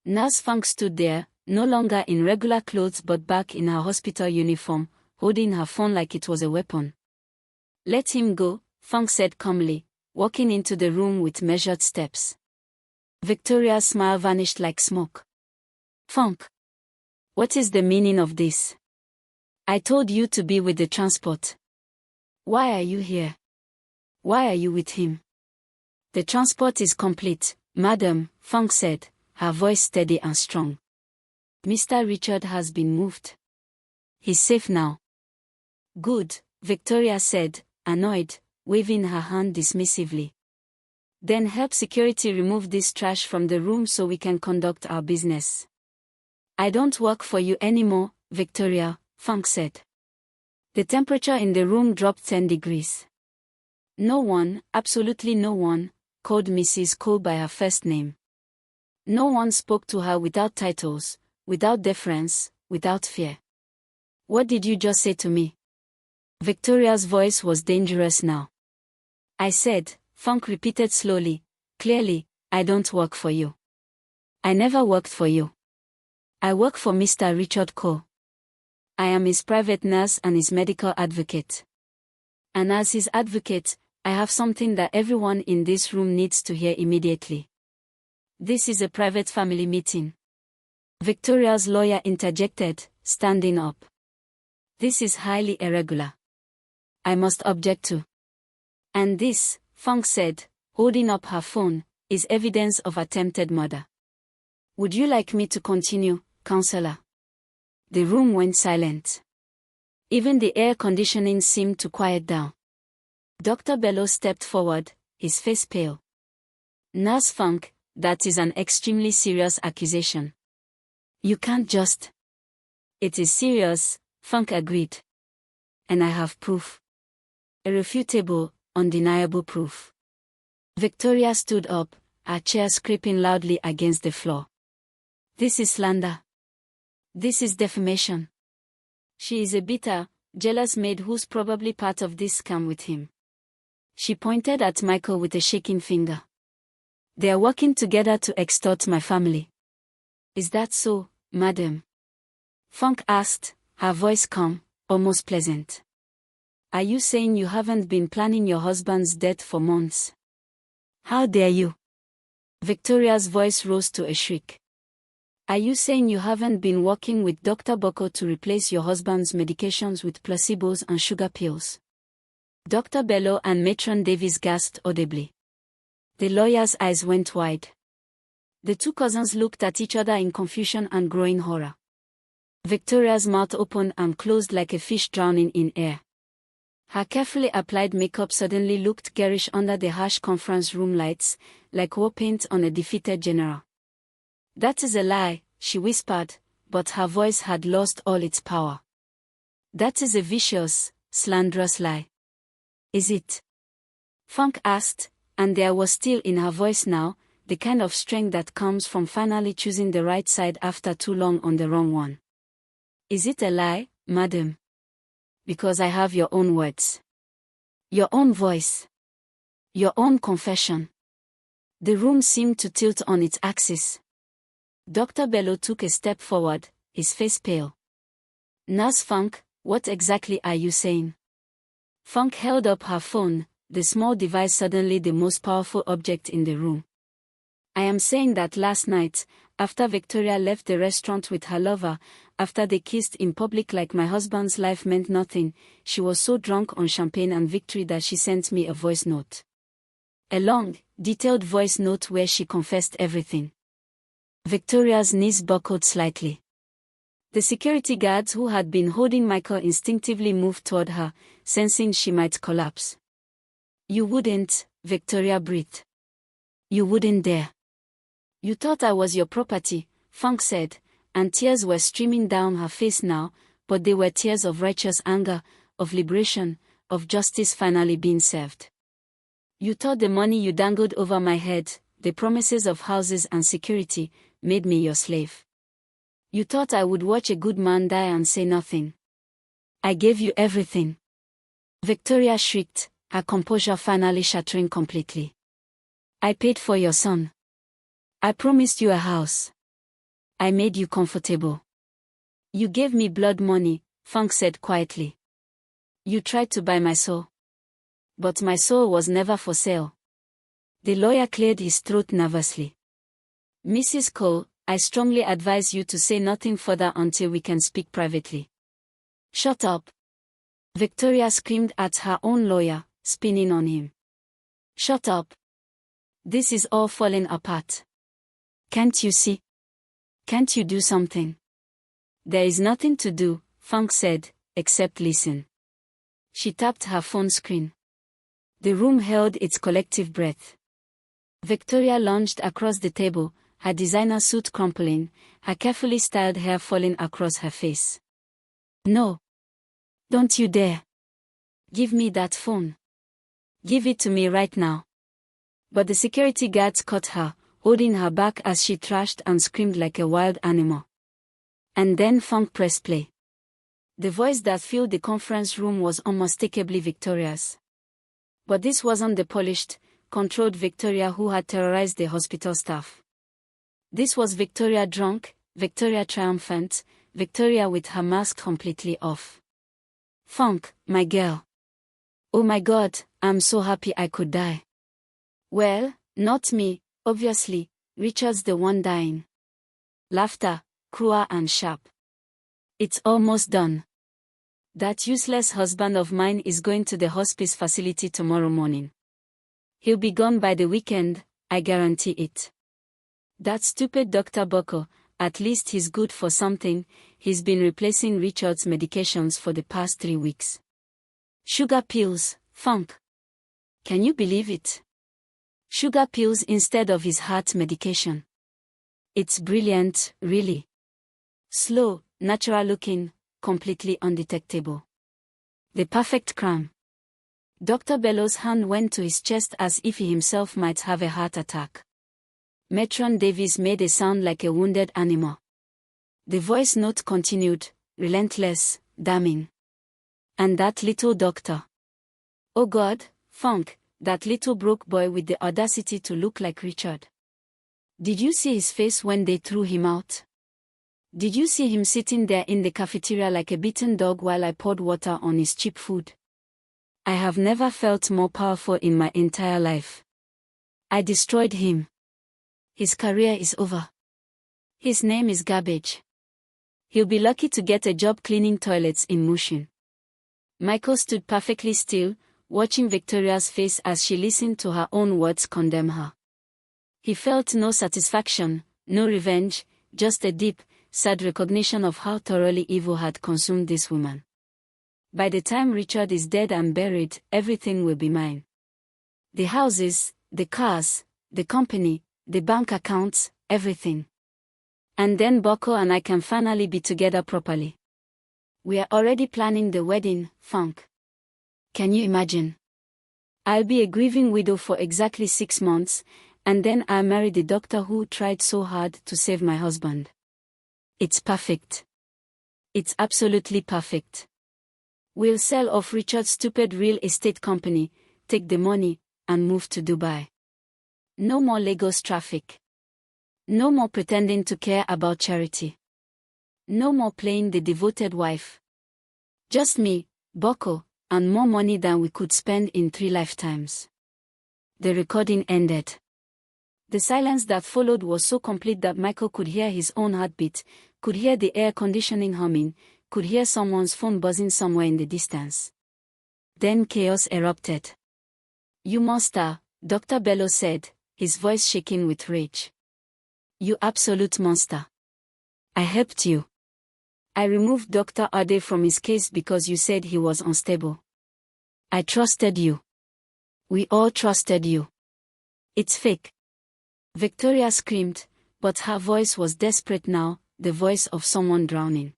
Nurse Funk stood there, no longer in regular clothes but back in her hospital uniform, holding her phone like it was a weapon. "Let him go," Funk said calmly, walking into the room with measured steps. Victoria's smile vanished like smoke. "Funk. What is the meaning of this? I told you to be with the transport. Why are you here? Why are you with him?" "The transport is complete, madam," Funk said, her voice steady and strong. "Mr. Richard has been moved. He's safe now." "Good," Victoria said, annoyed, waving her hand dismissively. "Then help security remove this trash from the room so we can conduct our business." "I don't work for you anymore, Victoria," Funk said. The temperature in the room dropped 10 degrees. No one, absolutely no one, called Mrs. Cole by her first name. No one spoke to her without titles, without deference, without fear. "What did you just say to me?" Victoria's voice was dangerous now. "I said," Funk repeated slowly, clearly, "I don't work for you. I never worked for you. I work for Mr. Richard Cole. I am his private nurse and his medical advocate. And as his advocate, I have something that everyone in this room needs to hear immediately. This is a private family meeting." Victoria's lawyer interjected, standing up. "This is highly irregular. I must object to." "And this," Funk said, holding up her phone, "is evidence of attempted murder. Would you like me to continue, counselor?" The room went silent. Even the air conditioning seemed to quiet down. Dr. Bello stepped forward, his face pale. Nurse Funk, that is an extremely serious accusation. You can't just... It is serious, Funk agreed. And I have proof. Irrefutable, undeniable proof. Victoria stood up, her chair scraping loudly against the floor. This is slander. This is defamation. She is a bitter, jealous maid who's probably part of this scam with him. She pointed at Michael with a shaking finger. They are working together to extort my family. Is that so, madam? Funk asked, her voice calm, almost pleasant. Are you saying you haven't been planning your husband's death for months? How dare you? Victoria's voice rose to a shriek. Are you saying you haven't been working with Dr. Boko to replace your husband's medications with placebos and sugar pills? Dr. Bello and Matron Davis gasped audibly. The lawyer's eyes went wide. The two cousins looked at each other in confusion and growing horror. Victoria's mouth opened and closed like a fish drowning in air. Her carefully applied makeup suddenly looked garish under the harsh conference room lights, like war paint on a defeated general. That is a lie, she whispered, but her voice had lost all its power. That is a vicious, slanderous lie. Is it? Funk asked, and there was still in her voice now, the kind of strength that comes from finally choosing the right side after too long on the wrong one. Is it a lie, madam? Because I have your own words. Your own voice. Your own confession. The room seemed to tilt on its axis. Dr. Bello took a step forward, his face pale. Nurse Funk, what exactly are you saying? Funk held up her phone, the small device suddenly the most powerful object in the room. I am saying that last night, after Victoria left the restaurant with her lover, after they kissed in public like my husband's life meant nothing, she was so drunk on champagne and victory that she sent me a voice note. A long, detailed voice note where she confessed everything. Victoria's knees buckled slightly. The security guards who had been holding Michael instinctively moved toward her, sensing she might collapse. You wouldn't, Victoria breathed. You wouldn't dare. You thought I was your property, Funk said, and tears were streaming down her face now, but they were tears of righteous anger, of liberation, of justice finally being served. You thought the money you dangled over my head, the promises of houses and security, made me your slave. You thought I would watch a good man die and say nothing. I gave you everything. Victoria shrieked, her composure finally shattering completely. I paid for your son. I promised you a house. I made you comfortable. You gave me blood money, Funk said quietly. You tried to buy my soul. But my soul was never for sale. The lawyer cleared his throat nervously. Mrs. Cole, I strongly advise you to say nothing further until we can speak privately. Shut up. Victoria screamed at her own lawyer, spinning on him. Shut up. This is all falling apart. Can't you see? Can't you do something? There is nothing to do, Funk said, except listen. She tapped her phone screen. The room held its collective breath. Victoria lunged across the table, her designer suit crumpling, her carefully styled hair falling across her face. No. Don't you dare. Give me that phone. Give it to me right now. But the security guards caught her, holding her back as she thrashed and screamed like a wild animal. And then Funk pressed play. The voice that filled the conference room was unmistakably Victoria's. But this wasn't the polished, controlled Victoria who had terrorized the hospital staff. This was Victoria drunk, Victoria triumphant, Victoria with her mask completely off. Funk, my girl. Oh my God, I'm so happy I could die. Well, not me, obviously, Richard's the one dying. Laughter, cruel and sharp. It's almost done. That useless husband of mine is going to the hospice facility tomorrow morning. He'll be gone by the weekend, I guarantee it. That stupid Dr. Boko, at least he's good for something. He's been replacing Richard's medications for the past 3 weeks. Sugar pills, Funk. Can you believe it? Sugar pills instead of his heart medication. It's brilliant, really. Slow, natural looking, completely undetectable. The perfect crime. Dr. Bellow's hand went to his chest as if he himself might have a heart attack. Matron Davies made a sound like a wounded animal. The voice note continued, relentless, damning. And that little doctor. Oh God, Funk, that little broke boy with the audacity to look like Richard. Did you see his face when they threw him out? Did you see him sitting there in the cafeteria like a beaten dog while I poured water on his cheap food? I have never felt more powerful in my entire life. I destroyed him. His career is over. His name is garbage. He'll be lucky to get a job cleaning toilets in Mushin. Michael stood perfectly still, watching Victoria's face as she listened to her own words condemn her. He felt no satisfaction, no revenge, just a deep, sad recognition of how thoroughly evil had consumed this woman. By the time Richard is dead and buried, everything will be mine. The houses, the cars, the company, the bank accounts, everything. And then Boko and I can finally be together properly. We are already planning the wedding, Funk. Can you imagine? I'll be a grieving widow for exactly 6 months, and then I'll marry the doctor who tried so hard to save my husband. It's perfect. It's absolutely perfect. We'll sell off Richard's stupid real estate company, take the money, and move to Dubai. No more Lagos traffic. No more pretending to care about charity. No more playing the devoted wife. Just me, Boko, and more money than we could spend in 3 lifetimes. The recording ended. The silence that followed was so complete that Michael could hear his own heartbeat, could hear the air conditioning humming, could hear someone's phone buzzing somewhere in the distance. Then chaos erupted. You monster, Dr. Bello said, his voice shaking with rage. You absolute monster. I helped you. I removed Dr. Ade from his case because you said he was unstable. I trusted you. We all trusted you. It's fake. Victoria screamed, but her voice was desperate now, the voice of someone drowning.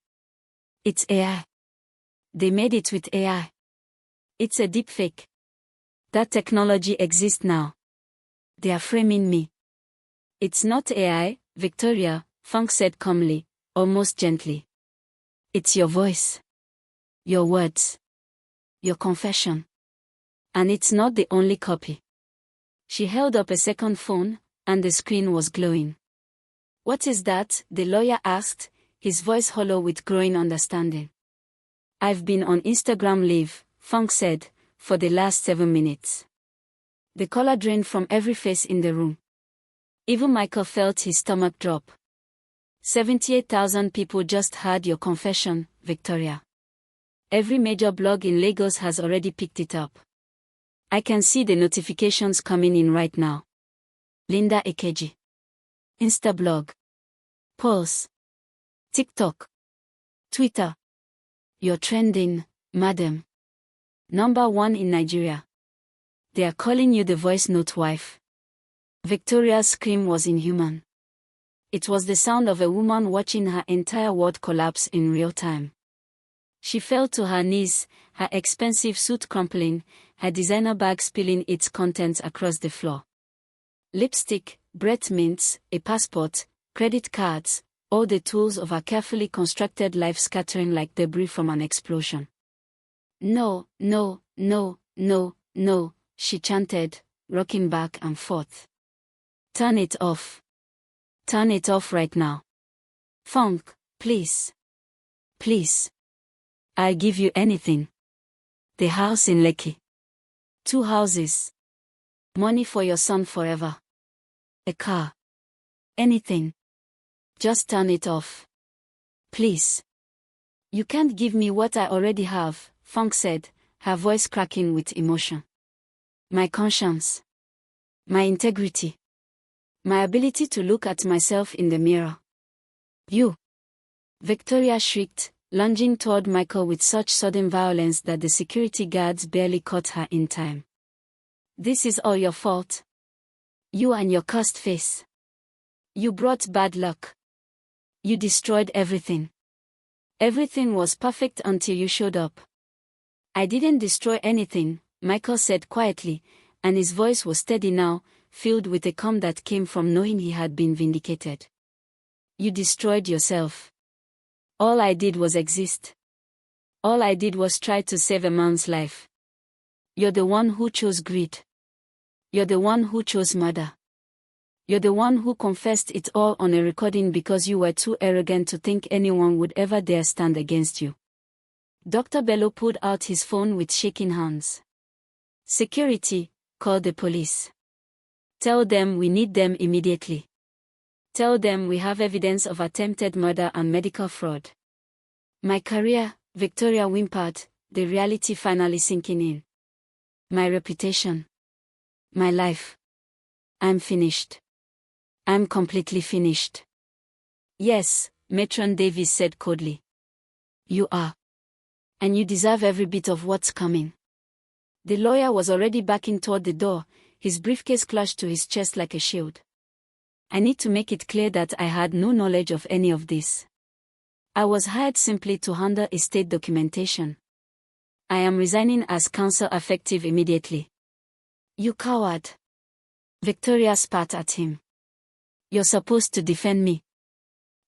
It's AI. They made it with AI. It's a deep fake. That technology exists now. They are framing me. It's not AI, Victoria, Funk said calmly, almost gently. It's your voice. Your words. Your confession. And it's not the only copy. She held up a second phone, and the screen was glowing. What is that? The lawyer asked, his voice hollow with growing understanding. I've been on Instagram leave, Funk said, for the last 7 minutes. The color drained from every face in the room. Even Michael felt his stomach drop. 78,000 people just heard your confession, Victoria. Every major blog in Lagos has already picked it up. I can see the notifications coming in right now. Linda Ekeji. Instablog. Pulse. TikTok. Twitter. You're trending, madam. #1 in Nigeria. They are calling you the voice note wife. Victoria's scream was inhuman. It was the sound of a woman watching her entire world collapse in real time. She fell to her knees, her expensive suit crumpling, her designer bag spilling its contents across the floor. Lipstick, breath mints, a passport, credit cards, all the tools of her carefully constructed life scattering like debris from an explosion. No, no, no, no, no, she chanted, rocking back and forth. Turn it off. Turn it off right now. Funk, please. Please. I'll give you anything. The house in Lekki. 2 houses. Money for your son forever. A car. Anything. Just turn it off. Please. You can't give me what I already have, Funk said, her voice cracking with emotion. My conscience. My integrity. My ability to look at myself in the mirror. You! Victoria shrieked, lunging toward Michael with such sudden violence that the security guards barely caught her in time. This is all your fault. You and your cursed face. You brought bad luck. You destroyed everything. Everything was perfect until you showed up. I didn't destroy anything, Michael said quietly, and his voice was steady now, filled with a calm that came from knowing he had been vindicated. You destroyed yourself. All I did was exist. All I did was try to save a man's life. You're the one who chose greed. You're the one who chose murder. You're the one who confessed it all on a recording because you were too arrogant to think anyone would ever dare stand against you. Dr. Bello pulled out his phone with shaking hands. Security, call the police. Tell them we need them immediately. Tell them we have evidence of attempted murder and medical fraud. My career, Victoria whimpered, the reality finally sinking in. My reputation. My life. I'm finished. I'm completely finished. Yes, Matron Davis said coldly. You are. And you deserve every bit of what's coming. The lawyer was already backing toward the door, his briefcase clutched to his chest like a shield. I need to make it clear that I had no knowledge of any of this. I was hired simply to handle estate documentation. I am resigning as counsel effective immediately. You coward. Victoria spat at him. You're supposed to defend me.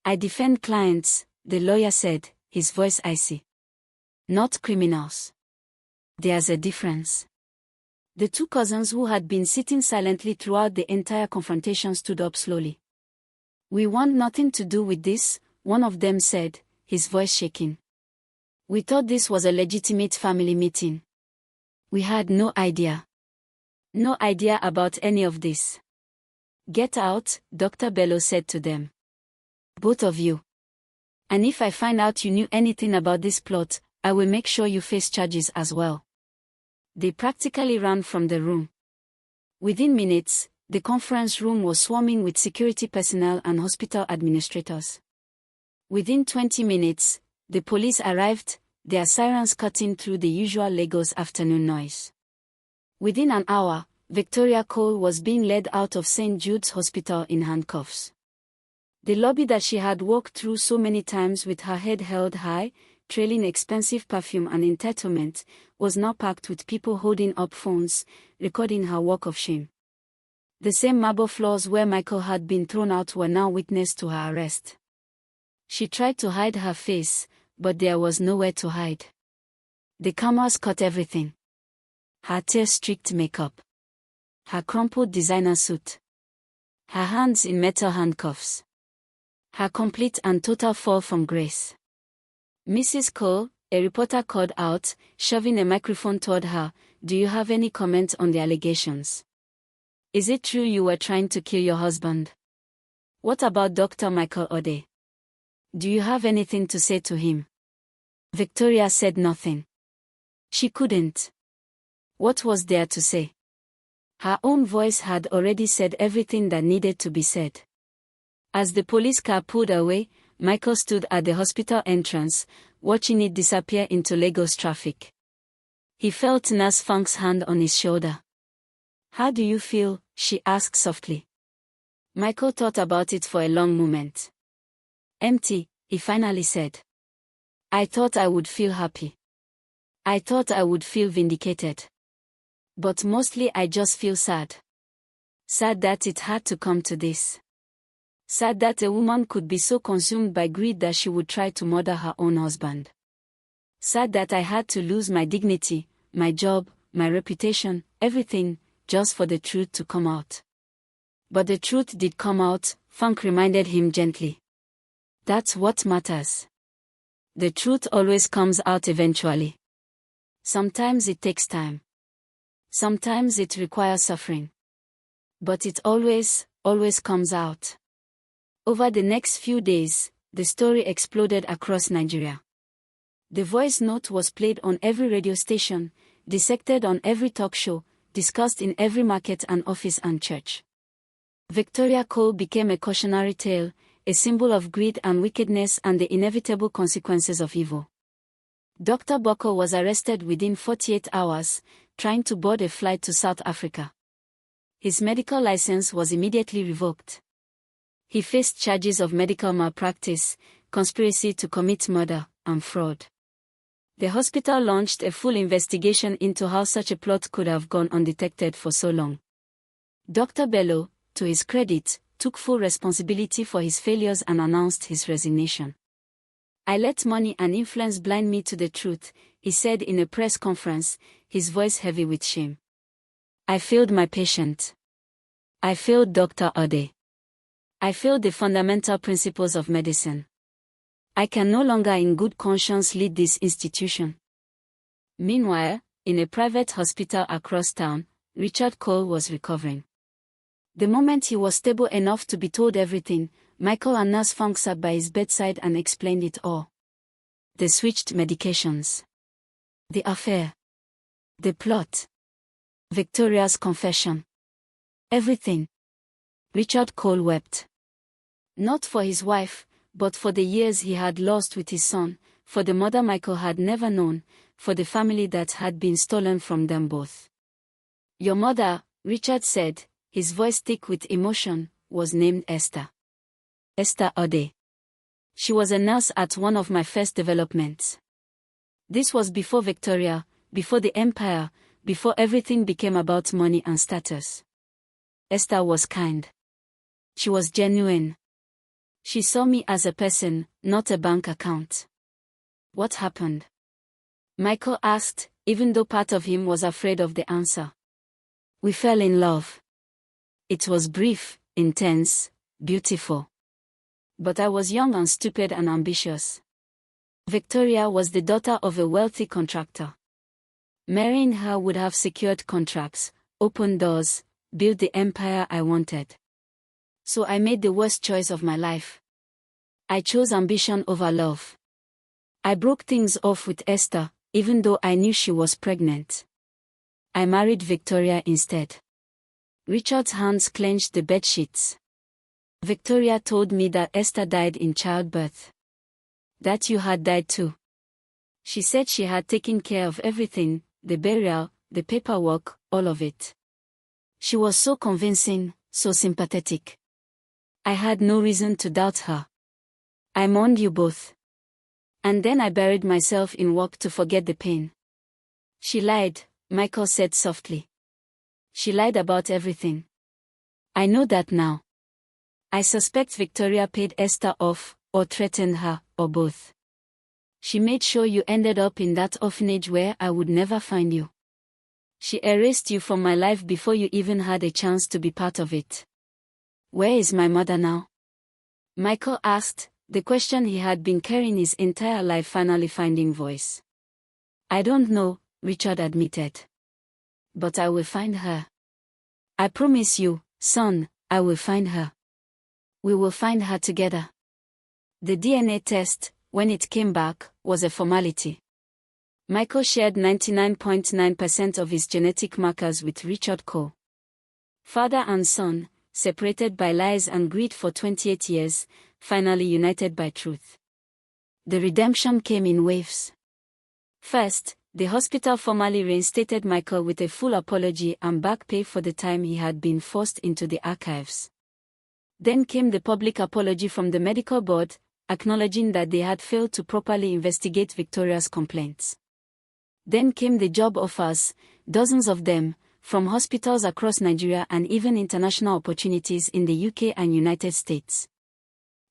I defend clients, the lawyer said, his voice icy. Not criminals. There's a difference. The two cousins who had been sitting silently throughout the entire confrontation stood up slowly. We want nothing to do with this, one of them said, his voice shaking. We thought this was a legitimate family meeting. We had no idea. No idea about any of this. Get out, Dr. Bello said to them. Both of you. And if I find out you knew anything about this plot, I will make sure you face charges as well. They practically ran from the room. Within minutes, the conference room was swarming with security personnel and hospital administrators. Within 20 minutes, the police arrived, their sirens cutting through the usual Lagos afternoon noise. Within an hour, Victoria Cole was being led out of St. Jude's Hospital in handcuffs. The lobby that she had walked through so many times with her head held high, trailing expensive perfume and entitlement, was now packed with people holding up phones, recording her walk of shame. The same marble floors where Michael had been thrown out were now witness to her arrest. She tried to hide her face, but there was nowhere to hide. The cameras caught everything. Her tear-streaked makeup. Her crumpled designer suit. Her hands in metal handcuffs. Her complete and total fall from grace. Mrs. Cole, a reporter called out, shoving a microphone toward her, do you have any comment on the allegations? Is it true you were trying to kill your husband? What about Dr. Michael Ode? Do you have anything to say to him? Victoria said nothing. She couldn't. What was there to say? Her own voice had already said everything that needed to be said. As the police car pulled away, Michael stood at the hospital entrance, watching it disappear into Lagos traffic. He felt Nurse Funk's hand on his shoulder. How do you feel? She asked softly. Michael thought about it for a long moment. Empty, he finally said. I thought I would feel happy. I thought I would feel vindicated. But mostly I just feel sad. Sad that it had to come to this. Sad that a woman could be so consumed by greed that she would try to murder her own husband. Sad that I had to lose my dignity, my job, my reputation, everything, just for the truth to come out. But the truth did come out, Funk reminded him gently. That's what matters. The truth always comes out eventually. Sometimes it takes time. Sometimes it requires suffering. But it always comes out. Over the next few days, the story exploded across Nigeria. The voice note was played on every radio station, dissected on every talk show, discussed in every market and office and church. Victoria Cole became a cautionary tale, a symbol of greed and wickedness and the inevitable consequences of evil. Dr. Boko was arrested within 48 hours, trying to board a flight to South Africa. His medical license was immediately revoked. He faced charges of medical malpractice, conspiracy to commit murder, and fraud. The hospital launched a full investigation into how such a plot could have gone undetected for so long. Dr. Bello, to his credit, took full responsibility for his failures and announced his resignation. "I let money and influence blind me to the truth," he said in a press conference, his voice heavy with shame. "I failed my patient. I failed Dr. Ode. I failed the fundamental principles of medicine. I can no longer in good conscience lead this institution." Meanwhile, in a private hospital across town, Richard Cole was recovering. The moment he was stable enough to be told everything, Michael and Nurse Funk sat by his bedside and explained it all. They switched medications. The affair. The plot. Victoria's confession. Everything. Richard Cole wept. Not for his wife, but for the years he had lost with his son, for the mother Michael had never known, for the family that had been stolen from them both. "Your mother," Richard said, his voice thick with emotion, was named Esther. Esther Ode. She was a nurse at one of my first developments. This was before Victoria, before the empire, before everything became about money and status. Esther was kind. She was genuine. She saw me as a person, not a bank account. What happened? Michael asked, even though part of him was afraid of the answer. We fell in love. It was brief, intense, beautiful. But I was young and stupid and ambitious. Victoria was the daughter of a wealthy contractor. Marrying her would have secured contracts, opened doors, built the empire I wanted. So I made the worst choice of my life. I chose ambition over love. I broke things off with Esther, even though I knew she was pregnant. I married Victoria instead. Richard's hands clenched the bedsheets. Victoria told me that Esther died in childbirth. That you had died too. She said she had taken care of everything, the burial, the paperwork, all of it. She was so convincing, so sympathetic. I had no reason to doubt her. I mourned you both. And then I buried myself in work to forget the pain. She lied, Michael said softly. She lied about everything. I know that now. I suspect Victoria paid Esther off, or threatened her, or both. She made sure you ended up in that orphanage where I would never find you. She erased you from my life before you even had a chance to be part of it. Where is my mother now? Michael asked, the question he had been carrying his entire life finally finding voice. I don't know, Richard admitted. But I will find her. I promise you, son, I will find her. We will find her together. The DNA test, when it came back, was a formality. Michael shared 99.9% of his genetic markers with Richard Cole. Father and son, separated by lies and greed for 28 years, finally united by truth. The redemption came in waves. First, the hospital formally reinstated Michael with a full apology and back pay for the time he had been forced into the archives. Then came the public apology from the medical board, acknowledging that they had failed to properly investigate Victoria's complaints. Then came the job offers, dozens of them, from hospitals across Nigeria and even international opportunities in the UK and United States.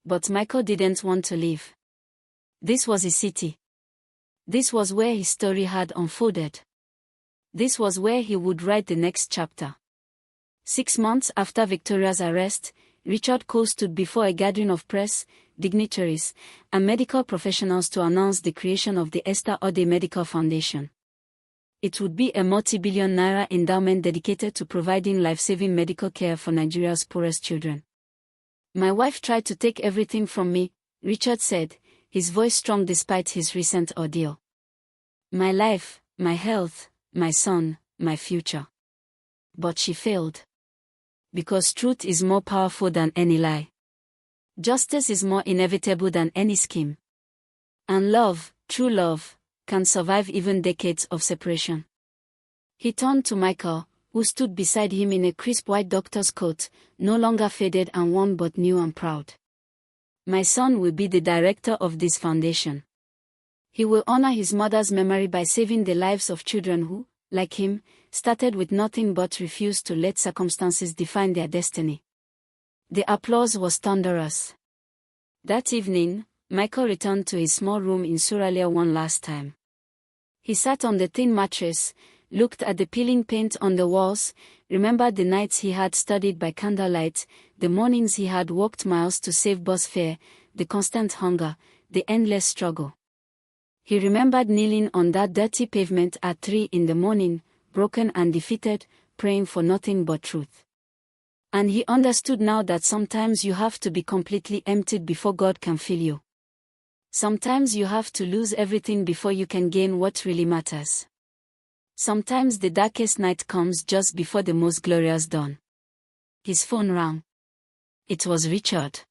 But Michael didn't want to leave. This was his city. This was where his story had unfolded. This was where he would write the next chapter. 6 months after Victoria's arrest, Richard Cole stood before a gathering of press, dignitaries, and medical professionals to announce the creation of the Esther Ode Medical Foundation. It would be a multi-billion naira endowment dedicated to providing life-saving medical care for Nigeria's poorest children. My wife tried to take everything from me, Richard said, his voice strong despite his recent ordeal. My life, my health, my son, my future. But she failed. Because truth is more powerful than any lie. Justice is more inevitable than any scheme. And love, true love, can survive even decades of separation. He turned to Michael, who stood beside him in a crisp white doctor's coat, no longer faded and worn but new and proud. My son will be the director of this foundation. He will honor his mother's memory by saving the lives of children who, like him, started with nothing but refused to let circumstances define their destiny. The applause was thunderous. That evening, Michael returned to his small room in Suralia one last time. He sat on the thin mattress, looked at the peeling paint on the walls, remembered the nights he had studied by candlelight, the mornings he had walked miles to save bus fare, the constant hunger, the endless struggle. He remembered kneeling on that dirty pavement at 3 in the morning, broken and defeated, praying for nothing but truth. And he understood now that sometimes you have to be completely emptied before God can fill you. Sometimes you have to lose everything before you can gain what really matters. Sometimes the darkest night comes just before the most glorious dawn. His phone rang. It was Richard.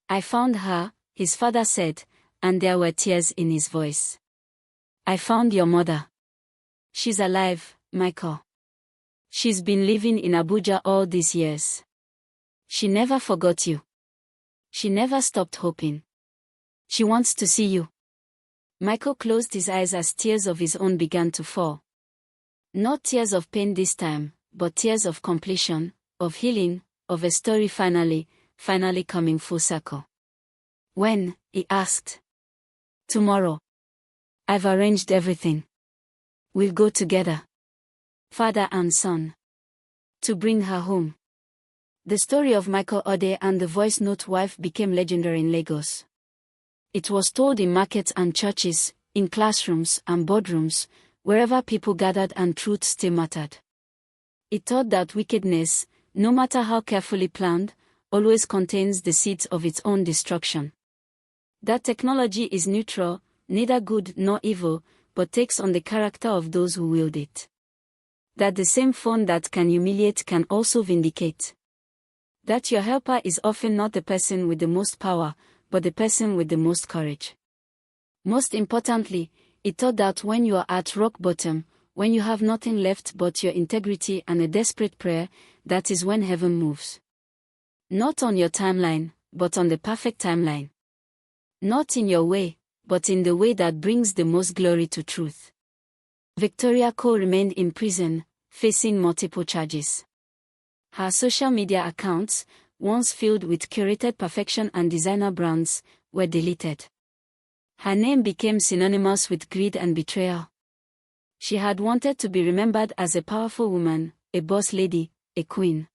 I found her, his father said, and there were tears in his voice. I found your mother. She's alive, Michael. She's been living in Abuja all these years. She never forgot you. She never stopped hoping. She wants to see you. Michael closed his eyes as tears of his own began to fall. Not tears of pain this time, but tears of completion, of healing, of a story finally coming full circle. When? He asked. Tomorrow. I've arranged everything. We'll go together. Father and son. To bring her home. The story of Michael Ode and the voice note wife became legendary in Lagos. It was told in markets and churches, in classrooms and boardrooms, wherever people gathered and truth still mattered. It taught that wickedness, no matter how carefully planned, always contains the seeds of its own destruction. That technology is neutral, neither good nor evil, but takes on the character of those who wield it. That the same phone that can humiliate can also vindicate. That your helper is often not the person with the most power, but the person with the most courage. Most importantly, it taught that when you are at rock bottom, when you have nothing left but your integrity and a desperate prayer, that is when heaven moves. Not on your timeline, but on the perfect timeline. Not in your way, but in the way that brings the most glory to truth. Victoria Cole remained in prison, facing multiple charges. Her social media accounts, once filled with curated perfection and designer brands, were deleted. Her name became synonymous with greed and betrayal. She had wanted to be remembered as a powerful woman, a boss lady, a queen.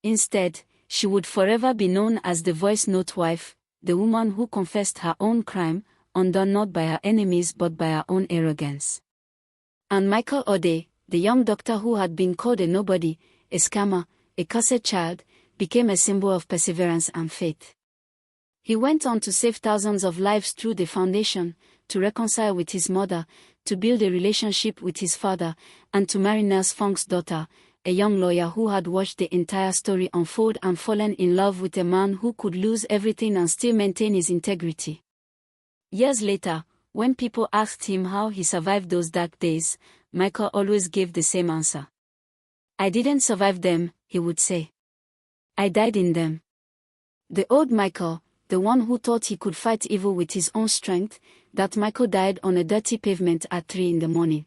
Instead, she would forever be known as the voice note wife, the woman who confessed her own crime, undone not by her enemies but by her own arrogance. And Michael Ode, the young doctor who had been called a nobody, a scammer, a cursed child, became a symbol of perseverance and faith. He went on to save thousands of lives through the foundation, to reconcile with his mother, to build a relationship with his father, and to marry Nels Funk's daughter, a young lawyer who had watched the entire story unfold and fallen in love with a man who could lose everything and still maintain his integrity. Years later, when people asked him how he survived those dark days, Michael always gave the same answer. I didn't survive them, he would say. I died in them. The old Michael, the one who thought he could fight evil with his own strength, that Michael died on a dirty pavement at 3 in the morning.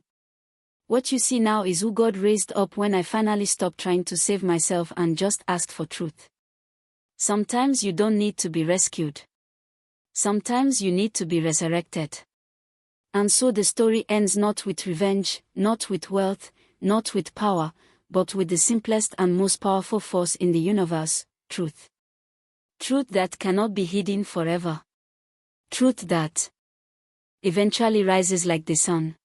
What you see now is who God raised up when I finally stopped trying to save myself and just asked for truth. Sometimes you don't need to be rescued. Sometimes you need to be resurrected. And so the story ends not with revenge, not with wealth, not with power, but with the simplest and most powerful force in the universe, truth. Truth that cannot be hidden forever. Truth that eventually rises like the sun.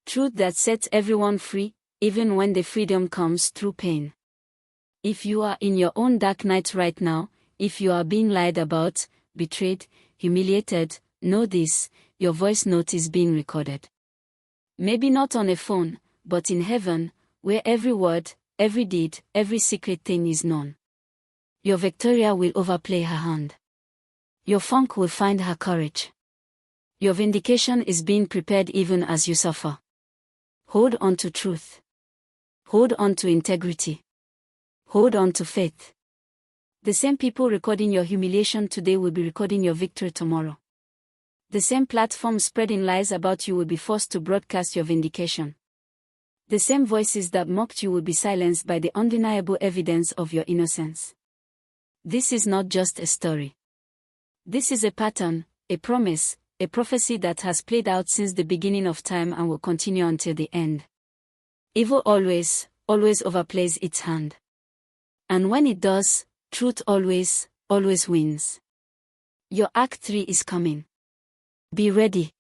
Truth that sets everyone free, even when the freedom comes through pain. If you are in your own dark night right now, if you are being lied about, betrayed, humiliated, know this, your voice note is being recorded. Maybe not on a phone, but in heaven, where every word, every deed, every secret thing is known. Your Victoria will overplay her hand. Your funk will find her courage. Your vindication is being prepared even as you suffer. Hold on to truth. Hold on to integrity. Hold on to faith. The same people recording your humiliation today will be recording your victory tomorrow. The same platform spreading lies about you will be forced to broadcast your vindication. The same voices that mocked you will be silenced by the undeniable evidence of your innocence. This is not just a story. This is a pattern, a promise, a prophecy that has played out since the beginning of time and will continue until the end. Evil always overplays its hand. And when it does, truth always wins. Your Act 3 is coming. Be ready.